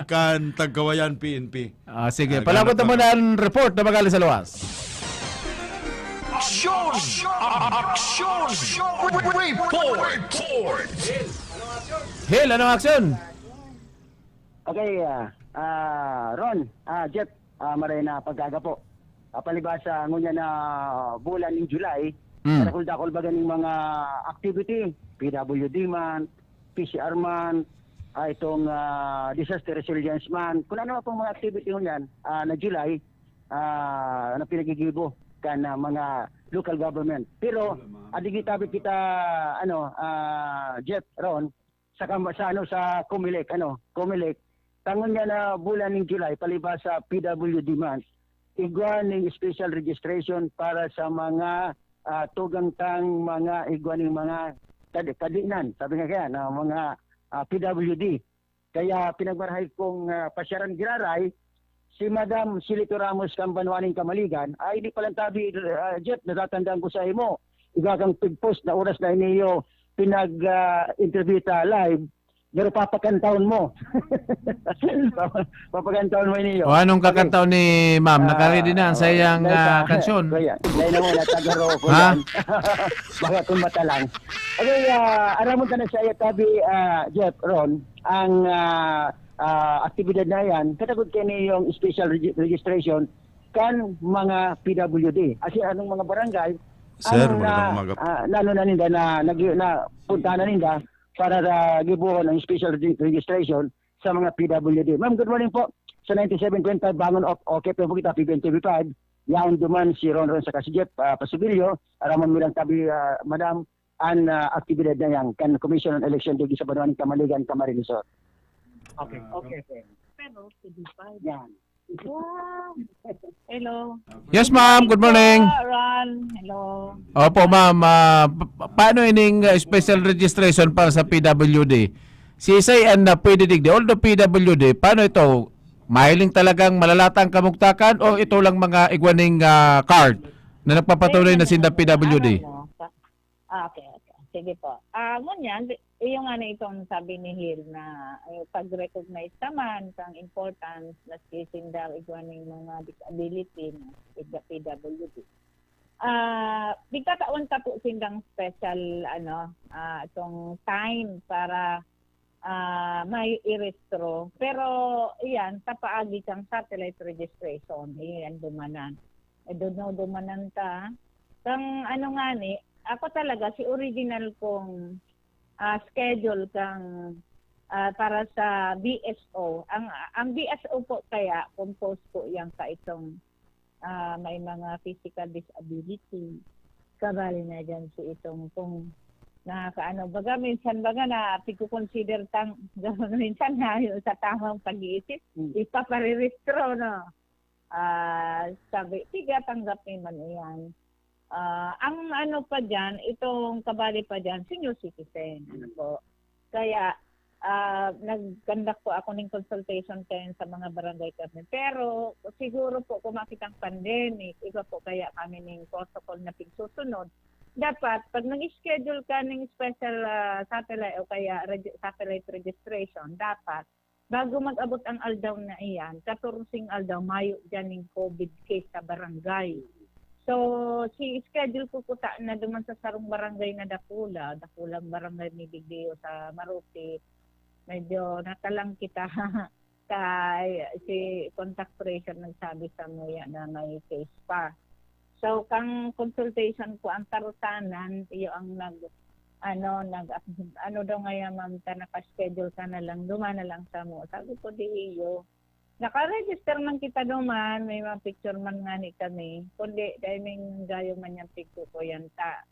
kan Tagkawayan PNP. Sige, palakot mo na ang report na magaling sa luwas. Action! Report! Hil, anong aksyon? Okay, Ron, Jeff, maray na pagkaga po. Palibasa ngunya na bulan ng July, dakol baga ng mga activity, PWD man, PCR man, itong disaster resilience man, kung ano pong mga activity ngunyan na July, na pinagigibo kan mga local government. Pero adigitabi kita Jeff, Ron, sa Comelec, tangon niya na bulan ng July palibas sa PWD month, igwan ng special registration para sa mga tugangtang mga igwan ng mga kadinan, sabi nga kaya na mga PWD. Kaya pinagmarahay kong pasyaran giraray si Madam Silito Ramos Kambanwaning Kamaligan ay di palang tabi, Jeff, natatandaan ko sa imo. Iga kang pig-post na oras na iniyo pinag-interview live, pero papakantawon mo. Papakantawon mo iniyo. Anong kakantaw ni ma'am? Nakaready na ang sayang kansyon. Kaya na mo na tagaro ko yan. Baka kung matalang. Okay, aramon ka na sa iya tabi, Jeff, Ron, ang aktibidad na yan, katagod kayo yung special registration kan mga PWD. Kasi anong mga barangay, Sir, magandang umaga. na punta na ninda para gibuhon ng special registration sa mga PWD. Ma'am, good morning po. Sa 97.5 Bangon of OKP po kita, PBN-TV5. Yaon duman si Ron sa Jeff Pasubilio. Aramon milang tabi, Madam, ang aktibidad na yan kan Commission on Election Digi sa Banuan Kamaligan, Camarines. Okay. Pero, Yan. wow. Hello. Yes, ma'am. Good morning. Ron. Hello. Opo, ma'am. Paano ining special registration para sa PWD? Si Isay and pwede digdi. Although PWD, paano ito? Mahiling talagang malalatang kamugtakan o ito lang mga igwaning card na nagpapatunay na sinda PWD? Okay. Sige po. Ngunyan, yung itong sabi ni Hill na pag-recognize naman ang importance na sinda igwaning mga disability na PWD. Bigkataon ta po sindang special itong time para may i-restro. Pero iyan, tapaagi kang satellite registration. Iyan dumanan. Dumanan ta. Kang ako talaga si original kong schedule kang para sa BSO. Ang BSO po kaya compose po yan ka itong may mga physical disability. Kabali na dyan si itong kung nakakaano. Baga minsan baga na pagkukonsider minsan na yun sa tamang pag-iisip, ipaparirestro, no? Sabi, tiga tanggapin man yan. Ang ano pa dyan, itong kabali pa dyan, senior citizen. Ano po. Kaya, nag-conduct po ako ng consultation kayo sa mga barangay kami. Pero, siguro po, kung makitang pandemic, iba po kaya kami ng protocol na pagsusunod. Dapat, pag nag-schedule ka ng special satellite o kaya satellite registration, dapat, bago mag-abot ang aldaw na iyan, 14 aldaw, mayo dyan ng COVID case sa barangay. So, schedule ko po na duman sa sarong barangay na Dakulang barangay ni Bigdeo sa Maruti. Medyo natalang kita kay si contact tracing nagsabi sa muya na may case pa. So, kang consultation ko ang tarutanan, iyo ang ano daw ngayon ma'am, naka-schedule ka na lang, duman na lang sa mo. Sabi ko, di iyo. Naka-register man kita duman, may mga picture man nga ni kami. Kundi, dahil may gayo man yung picture ko yan ta.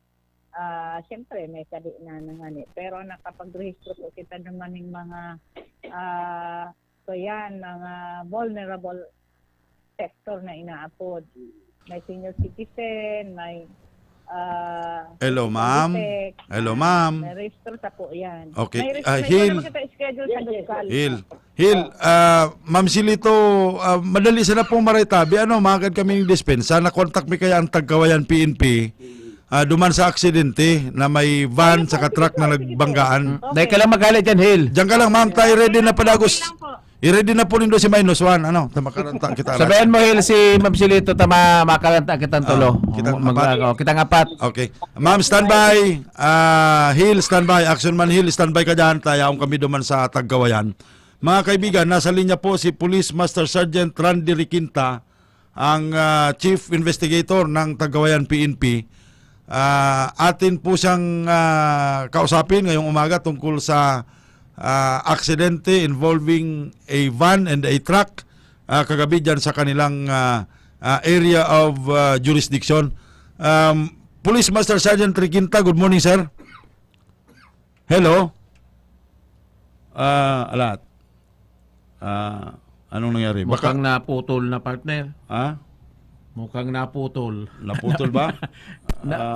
Siyempre, may kadi na nga ni. Pero nakapag-register ko kita naman ng mga mga vulnerable sector na inaapod. May senior citizen, may Hello, ma'am. Hello, ma'am. may register sa po yan. Okay. May Hil. naman kita schedule sa local. Hil, Ma'am Silito, madali sana pong maritabi. Magad kami ng dispensa. Na-contact mi kaya ang Tagkawayan PNP. Duman sa aksidente na may van sa truck na nagbanggaan. Dahil ka lang magalit yan, Hil. Diyan ka lang, ma'am. Tayo ready na padagos. I-ready na po nindo si -1. Tamakanta kita. Sabayan mo, Hil, si Ma'am Silito, makalanta kitang tulo. Kitang apat. Okay. Ma'am, standby. Hil, standby. Action man, Hil, standby ka dyan. Tayaong kami duman sa Tagkawayan. Mga kaibigan, nasa linya po si Police Master Sergeant Randy Riquinta, ang Chief Investigator ng Tagkawayan PNP. Atin po siyang kausapin ngayong umaga tungkol sa aksidente involving a van and a truck kagabi dyan sa kanilang area of jurisdiction. Police Master Sergeant Riquinta, good morning, sir. Hello. Alat. Anong nangyari? Mukhang naputol na, partner. Mukhang naputol. Naputol ba?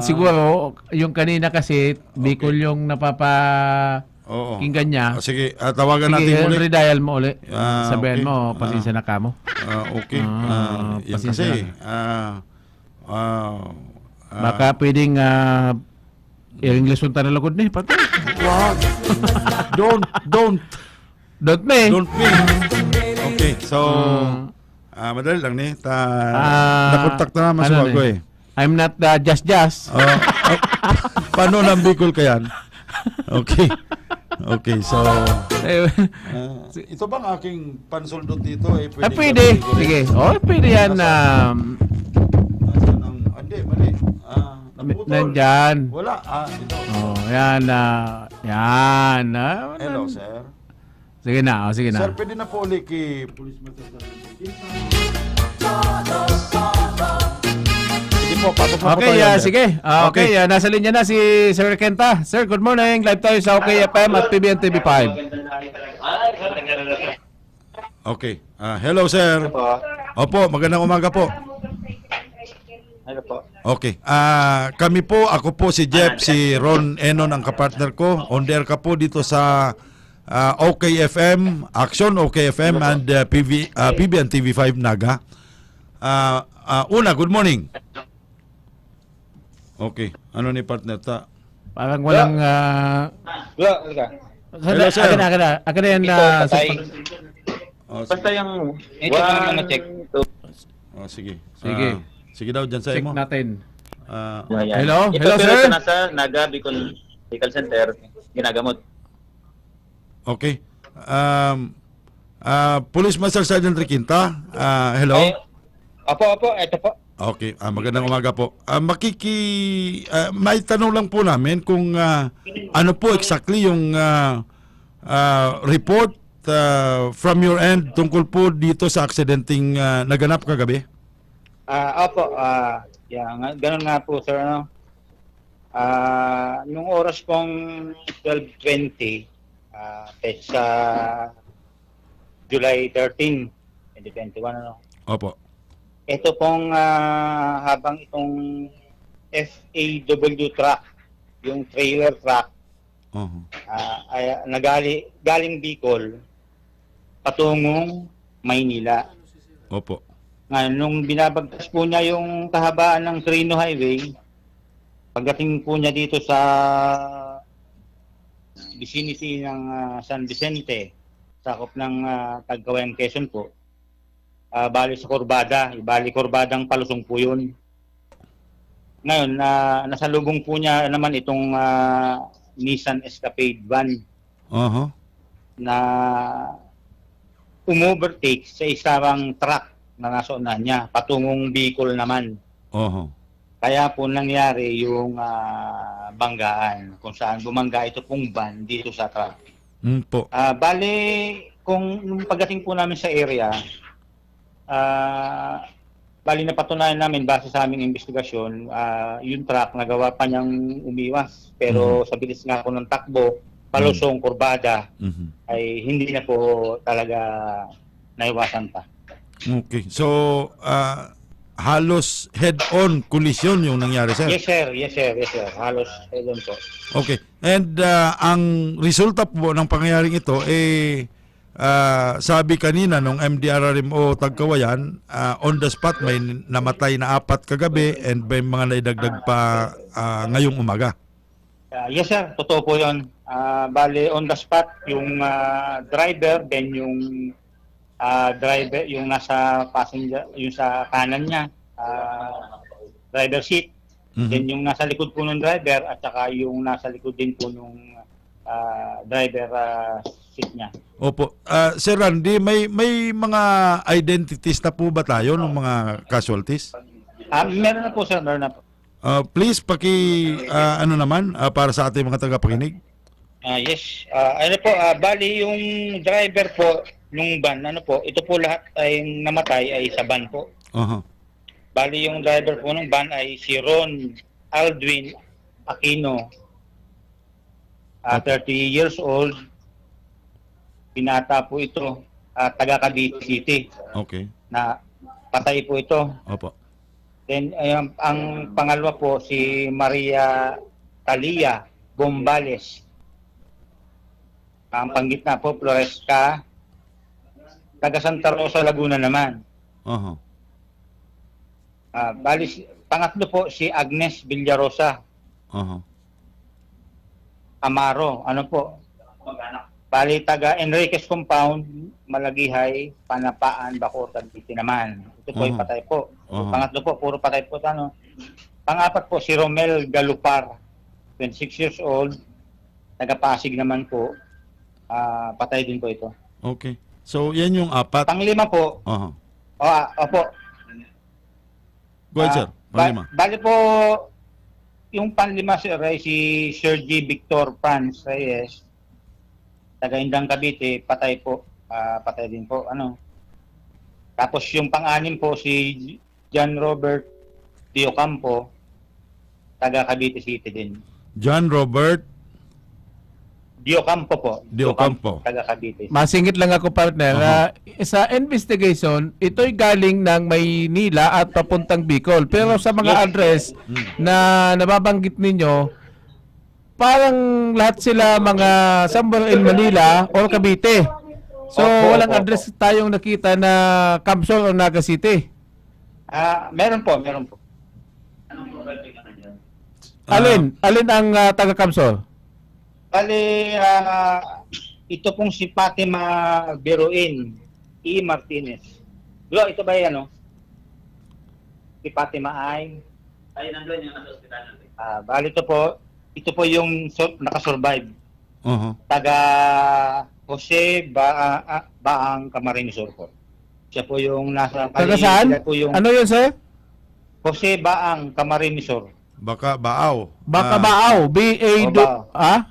Siguro, yung kanina kasi, Bicol yung Oo. napapakinggan niya. Sige, tawagan natin Sige, ulit. redial mo ulit. okay. Sabihin mo, pasensya na ka mo. Okay. Yan pasensya kasi. Baka pwedeng iring lesson ta na lagod ni, partner. Wag. Don't Don't me. me. Okay, so madali lang ni. Nakontak na naman sa ako eh. I'm not just. Paano nang Bicol ka yan? Okay. Okay, so ito bang aking pansuldot dito eh Pwede. Sige. Pwede yan. Hindi, mali. Naputol. Nandyan. Wala. Ito. Yan. Yan. Hello, sir. Sige na. Sige na. Sir, pwede na po ulit kay Police Master Sergeant. Sige po, pasok na po Okay, tayo. sige. Okay, nasa linya na si Sir Kenta. Sir, good morning. Live tayo sa OKFM at PBN TV5. Okay. Hello, sir. Opo, magandang umaga po. Ano po? Okay. Kami po, ako po si Jeff, si Ron Enon ang kapartner ko. On the air ka po dito sa OKFM, Action, OKFM, and PBN TV5 Naga. Una, good morning. Okay. Ano ni partner ta? Parang walang... Hello, Hello, sir. Akin na yan. Basta yung check. Sige. Sige. Sige daw dyan sa Check imo. natin. Hello? Hello, sir? Ito nasa Naga Bicol Medical Center, ginagamot. Okay. Police Master Sergeant Riquinta. Hello? Opo, ito po. Okay, magandang umaga po. May tanong lang po namin kung ano po exactly yung report from your end tungkol po dito sa aksidenteng naganap kagabi. Opo, ganun nga po, sir. Ano? Nung oras pong 12:20, sa July 13, 2021, ano? Opo. Ito pong habang itong FAW truck, yung trailer truck, ay galing Bicol patungong Maynila. Opo. Ngayon, nung binabagtas po niya yung kahabaan ng Trino Highway, pagdating po niya dito sa vicinity ng San Vicente, sakop ng Tagkawayan, Quezon po, bali sa Corbada, bali Corbadang Palusong po yun. Ngayon, nasalubong po niya naman itong Nissan Escapade van na umovertake sa isang truck na nasa unahan niya, patungong Bicol naman. Kaya po nangyari yung banggaan, kung saan bumangga ito pong van dito sa truck. Bali, kung pagdating po namin sa area, bali napatunayan namin base sa aming investigasyon, yung truck nagawa pa niyang umiwas. Pero sa bilis nga po ng takbo, palusong kurbada, ay hindi na po talaga naiwasan pa. Okay. So, halos head-on collision yung nangyari, sir? Yes, sir. Halos head-on po. Okay. And ang resulta po ng pangyayaring ito, sabi kanina nung MDRRMO Tagkawayan, on the spot may namatay na 4 kagabi and may mga naidagdag pa ngayong umaga. Yes, sir. Totoo po yun. Bale, on the spot, yung driver, then yung driver, yung nasa passenger, yung sa kanan niya, driver seat, then yung nasa likod po ng driver at saka yung nasa likod din po ng driver seat niya. Opo. Sir Randy, may mga identities na po ba tayo ng mga casualties? Meron na po, sir. Meron na po. Please, ano naman, para sa ating mga tagapakinig. Yes. Ano po, bali yung driver po nung van, ano po, ito po lahat ay namatay ay sa van po. Bali yung driver po ng van ay si Ron Aldwin Aquino, 30 years old. Binata po ito, taga Cavite City. Okay. Na patay po ito. Opo. Then ang pangalawa po si Maria Talia Bombales. Ang panggitna po Floresca, taga Santa Rosa, Laguna naman. Bali pangatlo po si Agnes Villarosa. Amaro, ano po? Bali taga Enriquez Compound, Malagihay, Panapaan, Bacoor, Cavite naman. Ito po ay patay po. Pangatlo po, puro patay po. Pangapat po si Romel Galupar, 26 years old, taga Pasig naman po. Patay din po ito. Okay. So, yan yung 4. Panglima po. Opo. Go ahead, sir. Panglima. Bali po, yung panlima sir ay si Sir G. Victor Franz Reyes, taga Indang Cavite, patay po. Patay din po. Tapos yung pang-anim po si John Robert Diocampo, taga Cavite City din. John Robert Diocampo po. Diocampo. Taga Cavite. Masingit lang ako, partner. Sa investigation, ito'y galing ng Maynila at papuntang Bicol. Pero sa mga address na nababanggit ninyo, parang lahat sila mga somewhere in Manila or Cavite. So, walang address tayong nakita na Camsol o Naga City. Meron po. Alin ang taga Camsol? Bali, ito pong si Fatima Beruin E. Martinez. Ito ba yan, Si Fatima ay nandun yung nasa ospital natin. Bali ito po yung nakasurvive. Taga Jose Baang Camarines Sur po. Siya po yung nasa... Taga saan? Ano yun, sir? Jose Baang Camarinesor. Baka Baaw. Baka Ah, Baaw, B-A-do, Baaw. ah?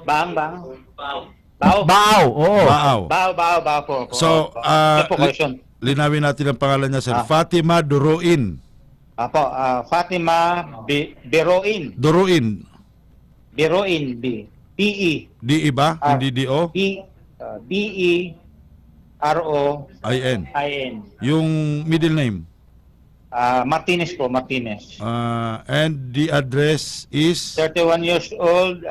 Baang. Baaw, oo. Baaw. Bao po. So, Yan po, correction. linawin natin ang pangalan niya, sir. Ah. Fatima Duruin. Apo, Fatima Beroin. Duruin. Beroin, B-E. D-I ba? Ah. Hindi D-O? B-E-R-O-I-N. I-N. Yung middle name. Martinez po, Martinez. And the address is 31 years old.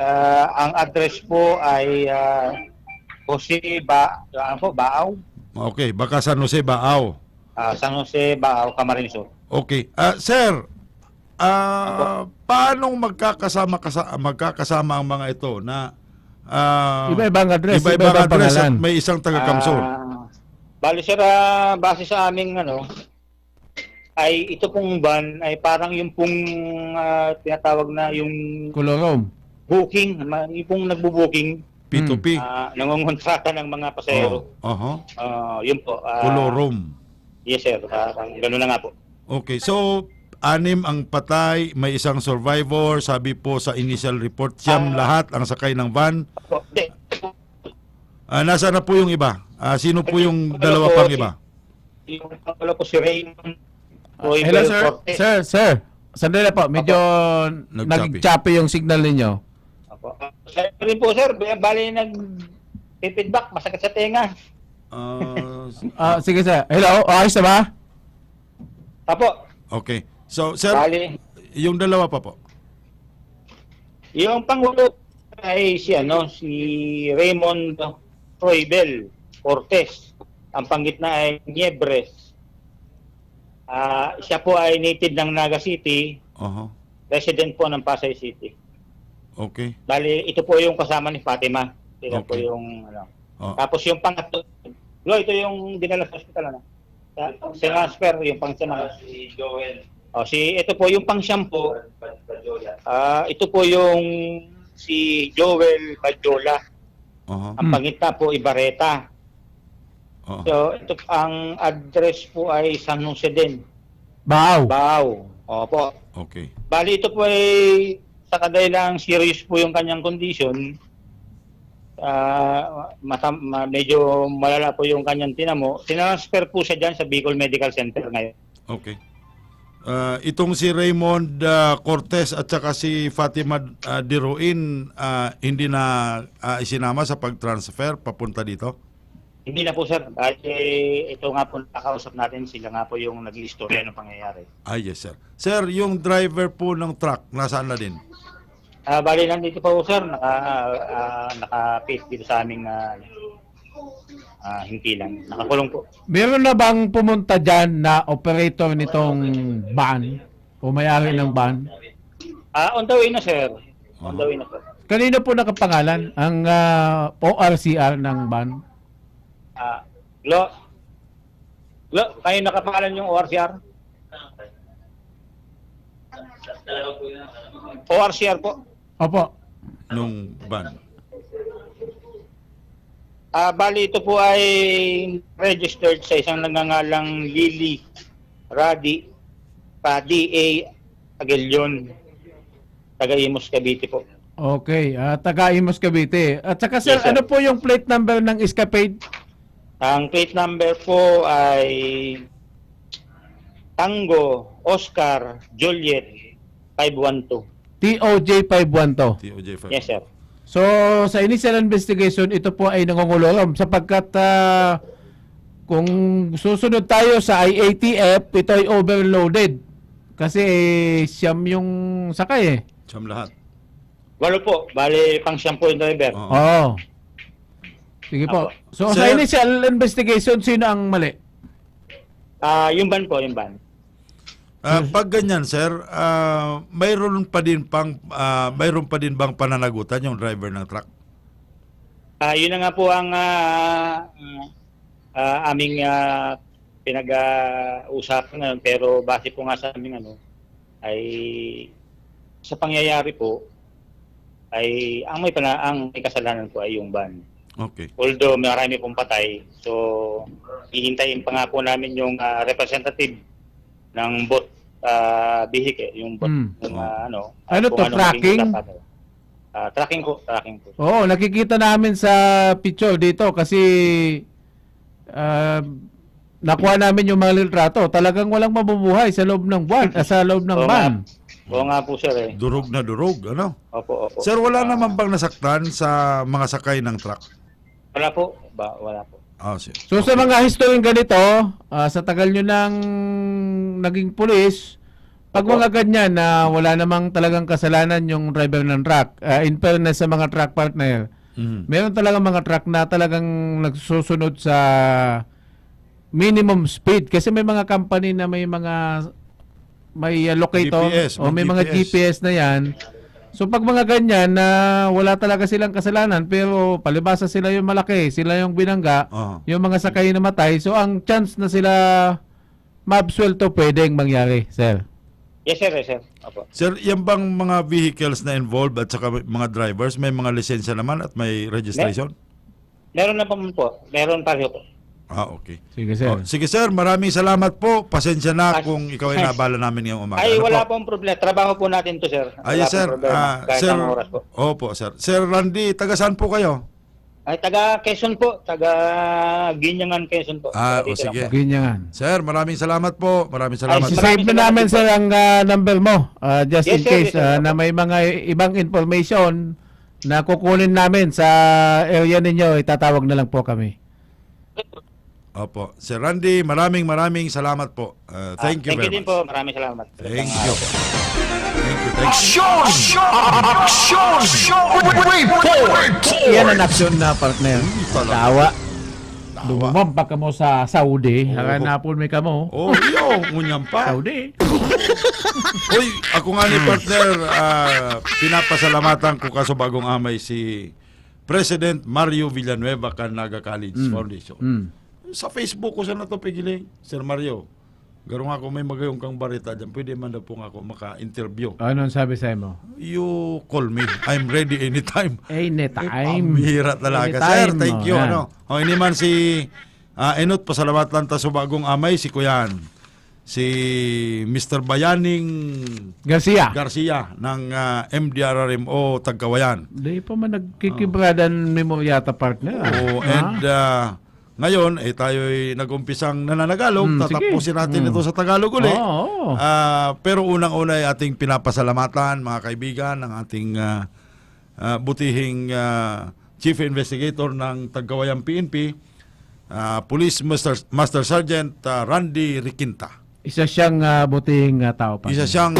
Ang address po ay Baaw. okay, baka San Jose Baaw. San Jose, Baaw, Camarinesor. Okay. Sir, paano magkakasama ang mga ito na Iba-ibang address, iba-ibang iba-ibang address at pangalan. may isang taga-Kamsur? Bali sir, base sa aming ay ito pong van ay parang yung pong tinatawag na yung Colorom. booking, yung pong nagbo-booking, P2P. nangungontrata ng mga pasahero. Yun po. Colorom. Yes sir, gano'n na nga po. Okay, so 6 ang patay, may isang survivor, sabi po sa initial report, siyam lahat ang sakay ng van. Nasaan na po yung iba? Sino po yung dalawa pang iba? Yung pangalo po si Raymond. Hello, sir. Sir. Sandali po. Medyo nag-choppy yung signal ninyo. Sir rin po sir, bali nag-feedback, masakit sa tenga. Sige sir. Hello, ayos na ba? Apo. Okay. So, sir, Bali, yung dalawa pa po. yung pangulo ay si Raymond Roybel Cortez. Ang panggitna ay Niebres. Siya po ay native ng Naga City, resident po ng Pasay City. Okay. Bali, ito po yung kasama ni Fatima. Ito po yung Tapos yung pangatlo, ito yung dinala sa hospital transfer yung pang-siyam. Si Joel. Ito po yung pang-siyam po. Ito po yung si Joel Badjola. Ang pangitna po Ibareta. So ito ang address po ay San Jose din. Baaw. Opo. Okay. Bali ito po ay sa kadahilang serious po yung kanyang condition. Medyo malala po yung kanyang tinamo. Tinransfer po siya dyan sa Bicol Medical Center ngayon. Okay. Itong si Raymond Cortez at saka si Fatima Diruin hindi na isinama sa pag-transfer papunta dito? Hindi na po sir. Ito nga po nakausap natin. Sila nga po yung nag-istorya ng pangyayari. Yes sir. Sir, yung driver po ng truck, nasaan na din? Bali nandito po sir. Naka-paste dito sa aming himpilan. Nakakulong po. Meron na bang pumunta dyan na operator nitong van o may-ari ng van? On the way na sir. On the way na sir. Kanino po nakapangalan ang ORCR ng van? Kayo nakapangalan yung ORCR? ORCR po. Opo. Nung van? Bali ito po ay registered sa isang nagngangalang Lily Radi Padi Agelion, taga Imus, Cavite po. Okay, taga Imus, Cavite. At saka sir, Yes, sir. ano po yung plate number ng Escapade? Ang plate number po ay Tango Oscar Juliet 512. TOJ 512. TOJ 5. Yes sir. So, sa initial investigation, ito po ay nangungulong sapagkat kung susunod tayo sa IATF, ito ay overloaded. Kasi siyam yung sakay eh. Siyam lahat. Walo po, bali pang shampoo yung driver. Oo. Sige po. So, sa Sir- initial investigation, sino ang mali? Yung ban po, yung ban. Pag ganyan sir, mayroon pa din bang pananagutan yung driver ng truck? Yun na nga po ang aming pinag-uusapan ngayon, pero base po nga sa aming ay sa pangyayari po ay ang may kasalanan po ay yung ban. Okay. Although marami pong patay, so hihintayin pa nga po namin yung representative bot vehicle, yung bot, yung Ano kung to, anong tracking? maging dapat. Tracking po. Oo, nakikita namin sa picture dito kasi nakuha namin yung mga litrato. Talagang walang mabubuhay sa loob ng buwan, sa loob ng van. Oo nga po, sir. Eh. Durog na durog, ano? Opo. Sir, wala naman bang nasaktan sa mga sakay ng truck? Wala po. Wala po. Sir. So sa mga historyong ganito, sa tagal nyo nang naging pulis, pag mga ganyan na wala namang talagang kasalanan yung driver ng truck, in fairness sa mga truck partner, meron talagang mga truck na talagang nagsusunod sa minimum speed. Kasi may mga company na may locator GPS, o may mga GPS na yan. So pag mga ganyan na wala talaga silang kasalanan pero palibasa sila yung malaki, sila yung binangga, yung mga sakay na matay, so ang chance na sila mabsuelto pwedeng mangyari, sir. Yes, sir. Opo. Sir, yan bang mga vehicles na involved at saka mga drivers, may mga lisensya naman at may registration? Meron na po. Meron pareho po. Okay. Sige, sir. Sige, sir. Maraming salamat po. Pasensya na kung ikaw ay nabala namin ngayong umaga. Ay, Ano wala po? pong problema. Trabaho po natin to, sir. Yes, sir. Kahit Sir, anong oras po. opo, sir. Sir Randy, taga saan po kayo? Ay, taga Quezon po. Taga Ginyangan, Quezon po. Dito lang sige. po. Ganyan. Sir, maraming salamat po. Maraming salamat. Save na namin, sir, ang number mo. Just in Yes, sir, case yes, sir. na may mga ibang information na kukunin namin sa area ninyo, itatawag na lang po kami. Opo. Sir Randy, maraming salamat po. Thank you very din much. po. Maraming salamat. Thank you. Action! Report! Yan ang aksyon na partner. Tawa. Lumumampa ka mo sa Saudi. Haranapon may ka mo. Ngunyam pa. Saudi. Uy, ako nga ni partner, pinapasalamatan ko kaso bagong amay si President Mario Villanueva Canaga College Foundation. Sa Facebook ko sa natupigiling, Sir Mario, garo nga ako may magayong kang barita dyan, pwede man na po nga ako maka-interview. Ano ang sabi sa mo? You call me. I'm ready anytime. Anytime. Bihira talaga. Sir, thank you. Ini man si Enot, pasalamatan ta sa bagong amay, si Kuyan. Si Mr. Bayaning Garcia ng MDRRMO Tagkawayan. Di pa man nagkikibradan mo yata partner. And ngayon, tayo'y nag-umpisang nananagalog. Tatapusin natin ito sa Tagalog ulit. Pero unang-una ay ating pinapasalamatan, mga kaibigan, ng ating butihing Chief Investigator ng Tagkawayan PNP, Police Master Sergeant Randy Riquinta. Isa siyang butihing tao pa. Isa siyang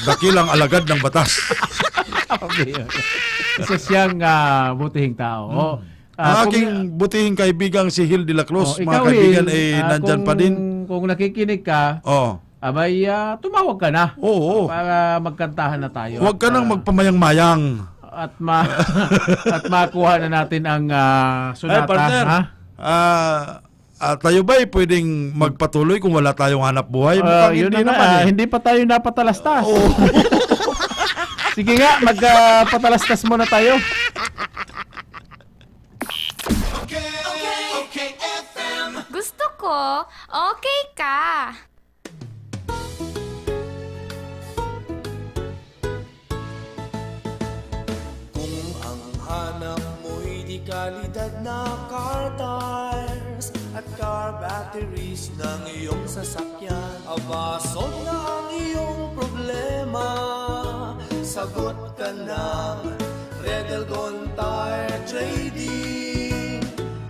dakilang alagad ng batas. Isa siyang butihing tao. Ang aking butihing kaibigang si Hill de la Cruz, mga kaibigan, nandyan pa din. Kung nakikinig ka, abay, tumawag ka na. Para magkantahan na tayo. Huwag ka nang magpamayang-mayang. At makuha na natin ang sunata. Partner, tayo ba'y pwedeng magpatuloy kung wala tayong hanap buhay? Yun hindi naman. Hindi pa tayo napatalastas. Sige nga, magpatalastas muna tayo. Gusto ko, okay ka. Kung ang hanap mo'y di kalidad na car tires at car batteries ng iyong sasakyan, abasod na ang iyong problema. Sagot ka ng Red Elgon Tire Trading.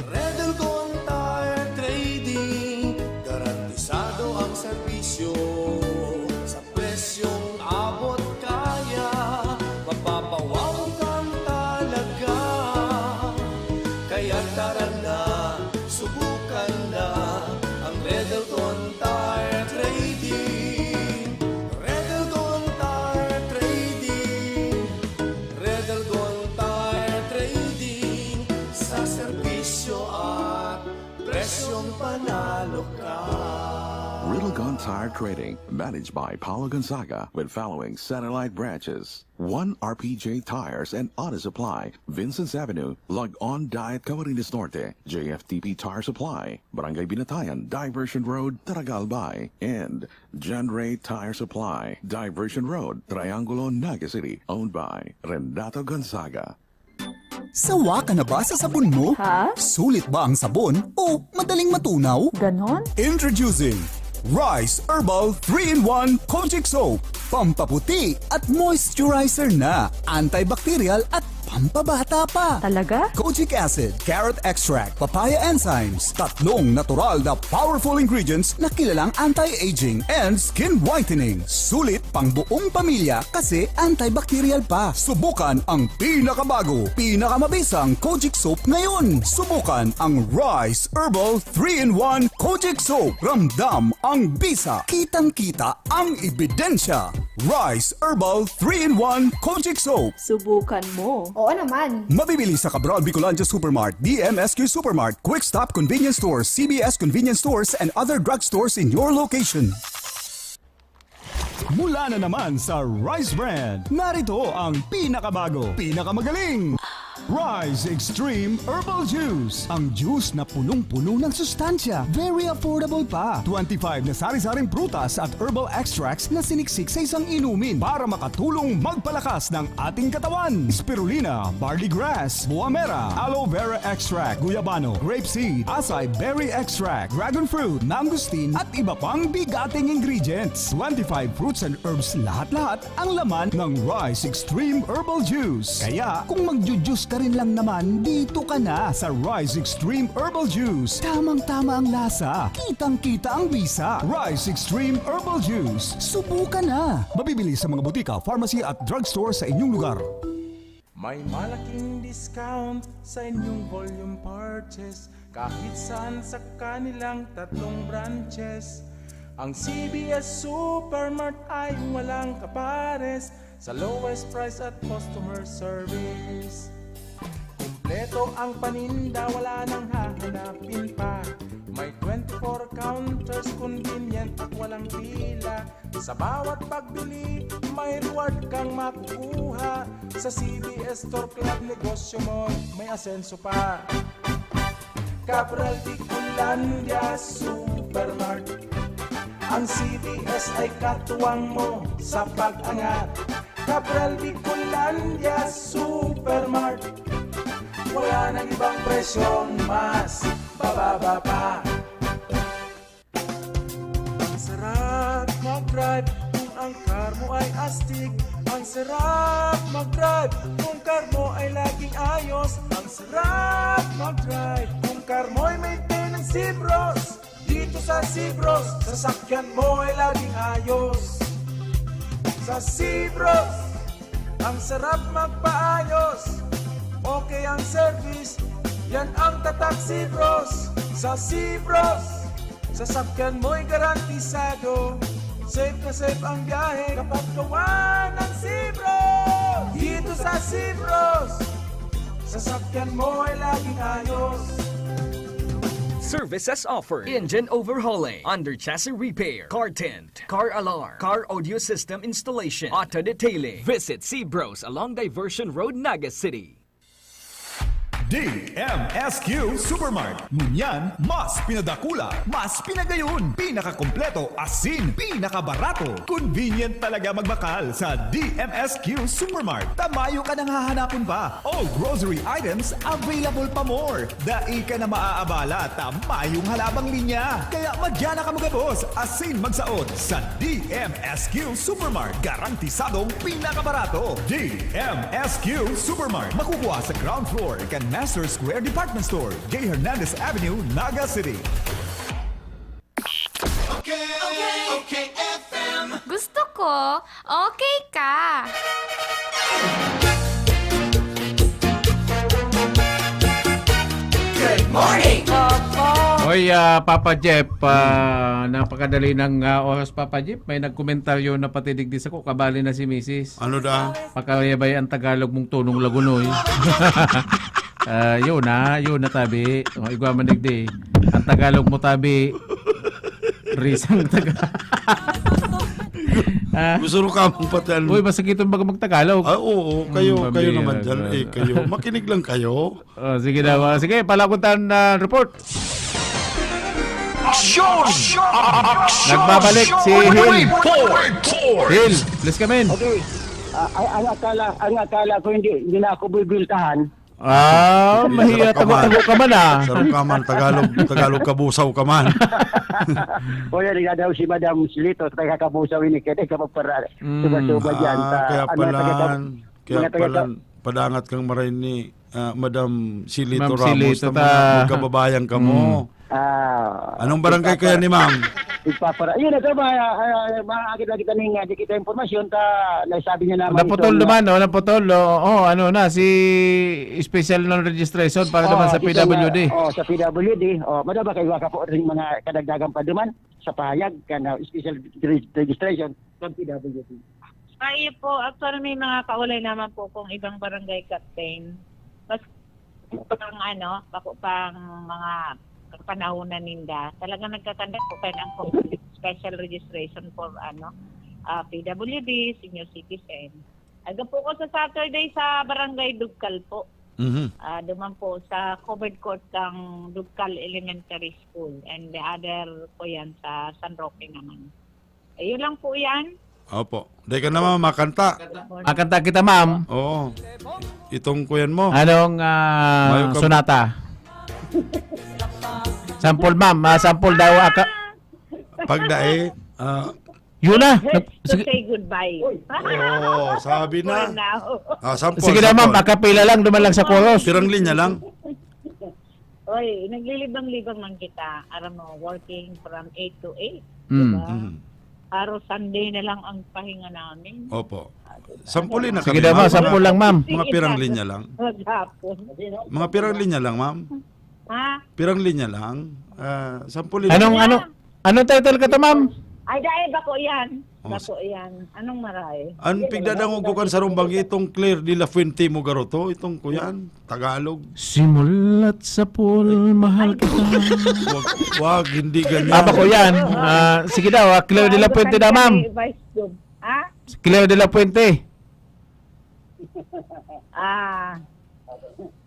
Red Elgon Tire Trading, garantisado ang serbisyo sa presyong abot kaya. Mapapawaw kang talaga, kaya tara na, subukan na ang Red Elgon Tire Trading. Red Elgon Tire Trading. Red Elgon Tire Trading, sa serbisyo at presyong panalo ka. Riddle Gun Tire Tire Trading, managed by Paulo Gonzaga, with following satellite branches: 1 RPJ Tires and Auto Supply, Vincent's Avenue, Log On Diet, Camarines Norte; JFTP Tire Supply, Barangay Binatayan, Diversion Road, Taragalbay; and John Ray Tire Supply, Diversion Road, Triangulo, Naga City, owned by Renato Gonzaga. Sawa ka na ba sa sabon mo? Ha? Sulit ba ang sabon o madaling matunaw? Ganon? Introducing Rice Herbal 3-in-1 Kojic Soap. Pampaputi at moisturizer na. Antibacterial at pampabata pa. Talaga? Kojic acid, carrot extract, papaya enzymes. Tatlong natural na powerful ingredients na kilalang anti-aging and skin whitening. Sulit pang buong pamilya kasi antibacterial pa. Subukan ang pinakabago, pinakamabisang Kojic Soap ngayon. Subukan ang Rice Herbal 3-in-1 Kojic Soap. Ramdam ang bisa. Kitang-kita ang ebidensya. Rice Herbal 3-in-1 Kojic Soap. Subukan mo. Oo naman. Mabibili sa Cabral Bicolandia Supermart, DMSQ Supermart, Quick Stop Convenience Stores, CBS Convenience Stores, and other drugstores in your location. Mula na naman sa Rice Brand, narito ang pinakabago, pinakamagaling. Rice Extreme Herbal Juice. Ang juice na punong-puno ng sustansya. Very affordable pa. 25 na sari-saring prutas at herbal extracts na siniksik sa isang inumin para makatulong magpalakas ng ating katawan. Spirulina, barley grass, buwa mera, aloe vera extract, guyabano, grapeseed, acai berry extract, dragon fruit, mangosteen at iba pang bigating ingredients. 25 fruits and herbs lahat-lahat ang laman ng Rice Extreme Herbal Juice. Kaya kung magjujuice ka rin lang naman, dito ka na sa Rice Extreme Herbal Juice. Tamang-tama ang lasa. Kitang-kita ang bisa. Rice Extreme Herbal Juice. Subukan na. Mabibili sa mga butika, pharmacy at drugstore sa inyong lugar. May malaking discount sa inyong volume purchase kahit saan sa kanilang 3 branches. Ang CBS Supermart ay walang kapares sa lowest price at customer service. Kompleto ang paninda, wala nang hahanapin pa. May 24 counters, convenient at walang pila. Sa bawat pagbili, may reward kang makukuha. Sa CBS Store Club, negosyo mo may asenso pa. Cabral Bicolandia Supermart, ang CBS ay katuwang mo sa pag-angat. Cabral Bicolandia Supermart, wala nang ibang presyong mas bababa pa. Ang sarap mag-drive kung ang car mo ay astig. Ang sarap mag-drive kung car mo ay laging ayos. Ang sarap mag-drive kung car mo ay maintenance Sibros. Dito sa Sibros, sasakyan mo ay laging ayos. Sa Sibros, ang sarap magpaayos. Okay ang service, yan ang tatak Sibros. Sa Sibros, sasakyan mo'y garantisado. Safe na safe ang biyahe kapag gawa ng Sibros. Dito sa Sibros, sasakyan mo ay laging ayos. Services offered: engine overhauling, under chassis repair, car tint, car alarm, car audio system installation, auto detailing. Visit Cbros along Diversion Road, Naga City. DMSQ Supermart. Ngunyan, mas pinadakula, mas pinagayon, pinakakompleto, asin, pinakabarato. Convenient talaga magbakal sa DMSQ Supermart. Tamayo ka nang hahanapin pa. All grocery items available pa more. Dai ka na maaabala, tamayong halabang linya. Kaya madyan na ka magabos, asin magsaot sa DMSQ Supermart. Garantisadong pinakabarato. DMSQ Supermart. Makukuha sa ground floor, Master Square Department Store, J. Hernandez Avenue, Naga City. Okay, FM. Gusto ko, okay ka. Good morning. Hoy, Papa Jeff, napakadali ng oras, Papa Jeff. May nagkomentaryo na patidigdis ako, kabali na si Mrs. Ano da? Pakayabay ang Tagalog mong tunong Lagunoy. Yun na tabi. Igwa manigdi. Ang Tagalog mo tabi. Risang taga. Gusto ro ka mong patan. Uy, masakit ang baga magtagalog. Oo, kayo Pambira, naman dyan. grabe. Kayo, makinig lang kayo. Sige na. Sige, palakutan na report. Nagbabalik si Hill. Hill, please come in. Okay. Ang akala ko hindi na ako bibiltahan. Mahiya tago ka man Sarap ka man, Tagalog kabusaw ka man. O yan, daw si Madam Silito, taga kabusaw ini, kaya kapagpara, suba-suba dyan. Kaya pala, padangat kang maray ni Madam Silito Ma'am Ramos Silito, na magkababayan ka mo. Anong barangay kaya ni ma'am? Yun ito, maakit lagi taning di kita informasyon ta naisabi niya naman naputol naman, naputol. Ano na, si special non-registration para naman sa PWD. Sa PWD. Madaba kayo ka po rin mga kadagdagan pa duman sa pahayag kana special registration ng PWD. Ay po, actually may mga kaulay naman po kung ibang barangay captain. Mas pang mga panahonan ninda. Talagang nagkatanda po kayo ng special registration for PWD, senior citizen. Aga po ko sa Saturday sa Barangay Dugkal po. Duman po sa covered court ng Dugkal Elementary School and the other po yan sa San Roque naman. Ayun lang po yan. Opo. Dahil ka naman makanta. Makanta kita, ma'am. Oo. Itong kuyan mo. Anong sonata? Sample, ma'am. Sample daw. Pagdae. Yun na. To say goodbye. Sabi na. Sample, Sige na, ma'am. Akapila lang. Duman lang sa chorus. Pirang linya lang. Oy, naglilibang-libang man kita. Aram mo, working from 8 to 8. Diba? Araw Sunday na lang ang pahinga namin. Opo. Sampulin na Sige kami. na, ma'am. Sample lang, ma'am. Mga pirang linya lang. Mga pirang linya lang, ma'am. Ha? Pirang linya lang. Sampulin. Anong title ka to, ma'am? Ay, dahil bako yan. Bako yan. Anong maray? Ang pigdadangog ko kan sa rumbang itong Claire de la Fuente mo garoto. Itong kuyan. Tagalog. Simulat sa pool, mahal kita. Wag, hindi ganyan. Bako yan. Sige daw, Claire de la Fuente na, ma'am. Ha? Claire de la Fuente.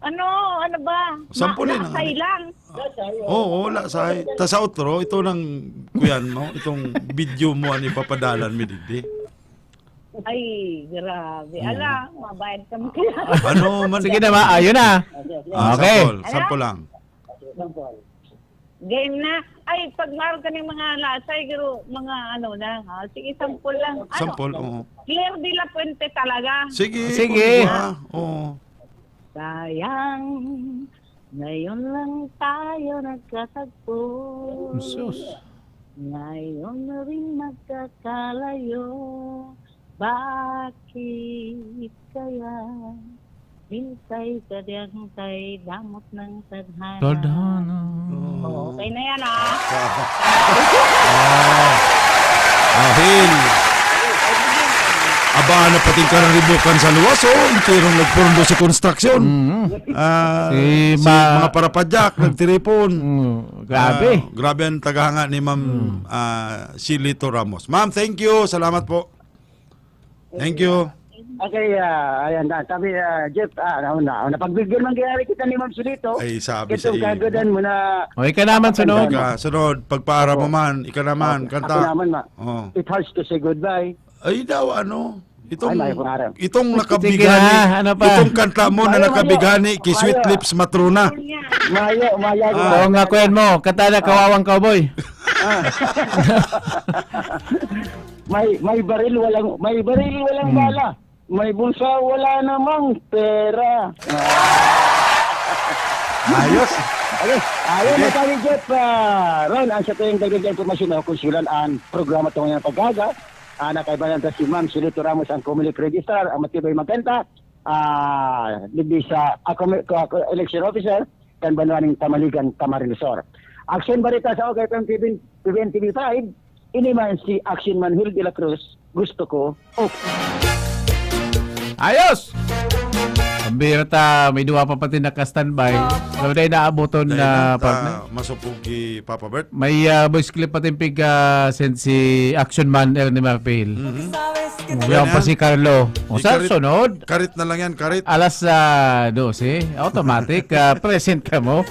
Ano ba? Sampulin na. Say lang. Oo, lasay. Ta sa outro, ito ng kuyan mo, itong video mo ani papadalan mi digdi. Ay, grabe. Ala, mabayad kami kaya. Sige na, ma. Ayun na. Okay. Sample lang. Game na. Ay, pag meron ka ng mga lasay, mga sige, sample lang. Sample, oo. Claire de la Fuente talaga. Sige. Oo. Sayang, ngayon lang tayo nagkatagpo. Sus. Ngayon na rin magkakalayo. Bakit kaya hintay ka diyangtay damot ng tadhana? Okay na yan Ahil. Aba na pating kararibukan sa luwas, tirong nagpurundo sa construction. Si mga parapadyak, nagtiripon. Grabe. Grabe ang tagahanga ni Ma'am Silito Ramos. Ma'am, thank you. Salamat po. Thank you. Okay, ayan na. Sabi, Jeff, napagbigyan man kaya kita ni Ma'am Silito. Ay, sabi sa iyo. Itong kagadan mo na... O, ika naman sunod. Sunod, pagpaara mo man, ika naman, kanta. Ako naman, It hurts to say goodbye. Ay daw, itong Sige na, itong kanta mo na nakabigani kay Sweet Lips Matrona. Mayo. Oo nga, kuyan mo. Kanta na Kawawang Cowboy. may baril walang bala. May bulsa wala namang pera. Ayos. Okay, ayun na kami, Jeff. Ron, ang sa tuyong dagdag informasyon na konsulan ang programa ito ngayon paggaga. Nakaibalan si Ma'am Silito Ramos ang Comelec Registrar, ang matibay magkanta, libis sa election officer, kan Banwaning Tamaligan, Tamarilusor. Action Barita sa OK FM TV5, iniman si Action Man Hill de la Cruz, gusto ko, Ayos! Ambira ta, may duwa pa pati naka-standby. Pero dahil naaboton na partner. Masupugi Papa Bert. May voice clip patin pig send si Action Man Ernie Marpil. Yan pa si Carlo. O sa sunod, Karit na lang yan, karit. alas 12, automatic, present ka mo.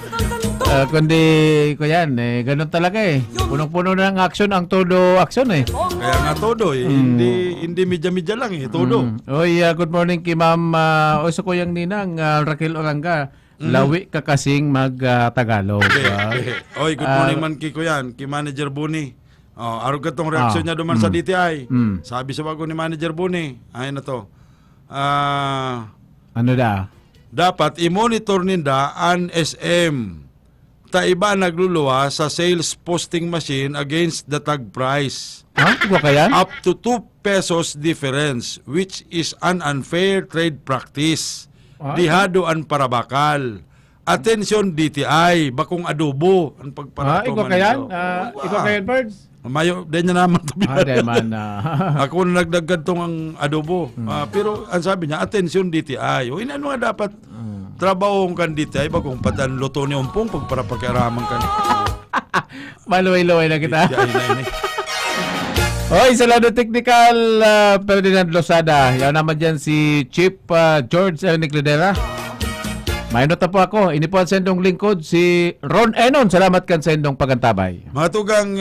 Kundi ko yan, ganun talaga eh. Punong-puno ng action ang todo action eh. Kaya nga todo eh. Hindi medya-medya lang eh, todo. Oy, good morning kay Ma'am Oso ko yung ninang Raquel Oranga. Lawi ka kasing mag-Tagalog. Oy, good morning man kiko yan, kay Manager Buni. Arog ka tong reaksyon niya duman sa DTI. Sabi sa bago ni Manager Buni, ay na to. Ano da? Dapat i-monitor ninda ang SM. Ta iba nagluluwa sa sales posting machine against the tag price. Iba kaya? Up to 2 pesos difference, which is an unfair trade practice. Dihado ang parabakal. Attention DTI, bakong adobo ang pagparato. Ikaw kaya? Ikaw kaya, Birds? Mayo, din niya naman to. Ako na nagdagad tong ang adobo. Pero ang sabi niya, attention DTI. O inano nga dapat trabahong kan DTI, bagong patan luto ni umpong pagpara pagkaramang kan. Maluway-luway na kita. DTI na ini. Hoy, sa lado technical, Ferdinand Losada. Yan naman dyan si Chief George Nicledera. May nota po ako. Inipuan sa indong lingkod si Ron Enon. Salamat kan sa indong pagantabay. Mga tugang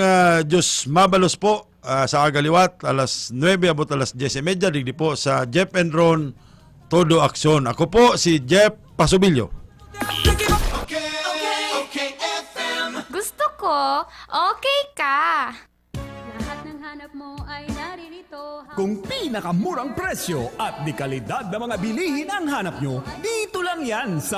Diyos mabalos po sa agaliwat, alas 9 abot alas 10:30, digdi po sa Jeff and Ron Todo Aksyon. Ako po si Jeff Pasubilyo. Gusto ko, okay ka. Lahat ng hanap mo ay naririto. Kung pinakamurang presyo at di kalidad na mga bilihin ang hanap nyo, dito lang yan sa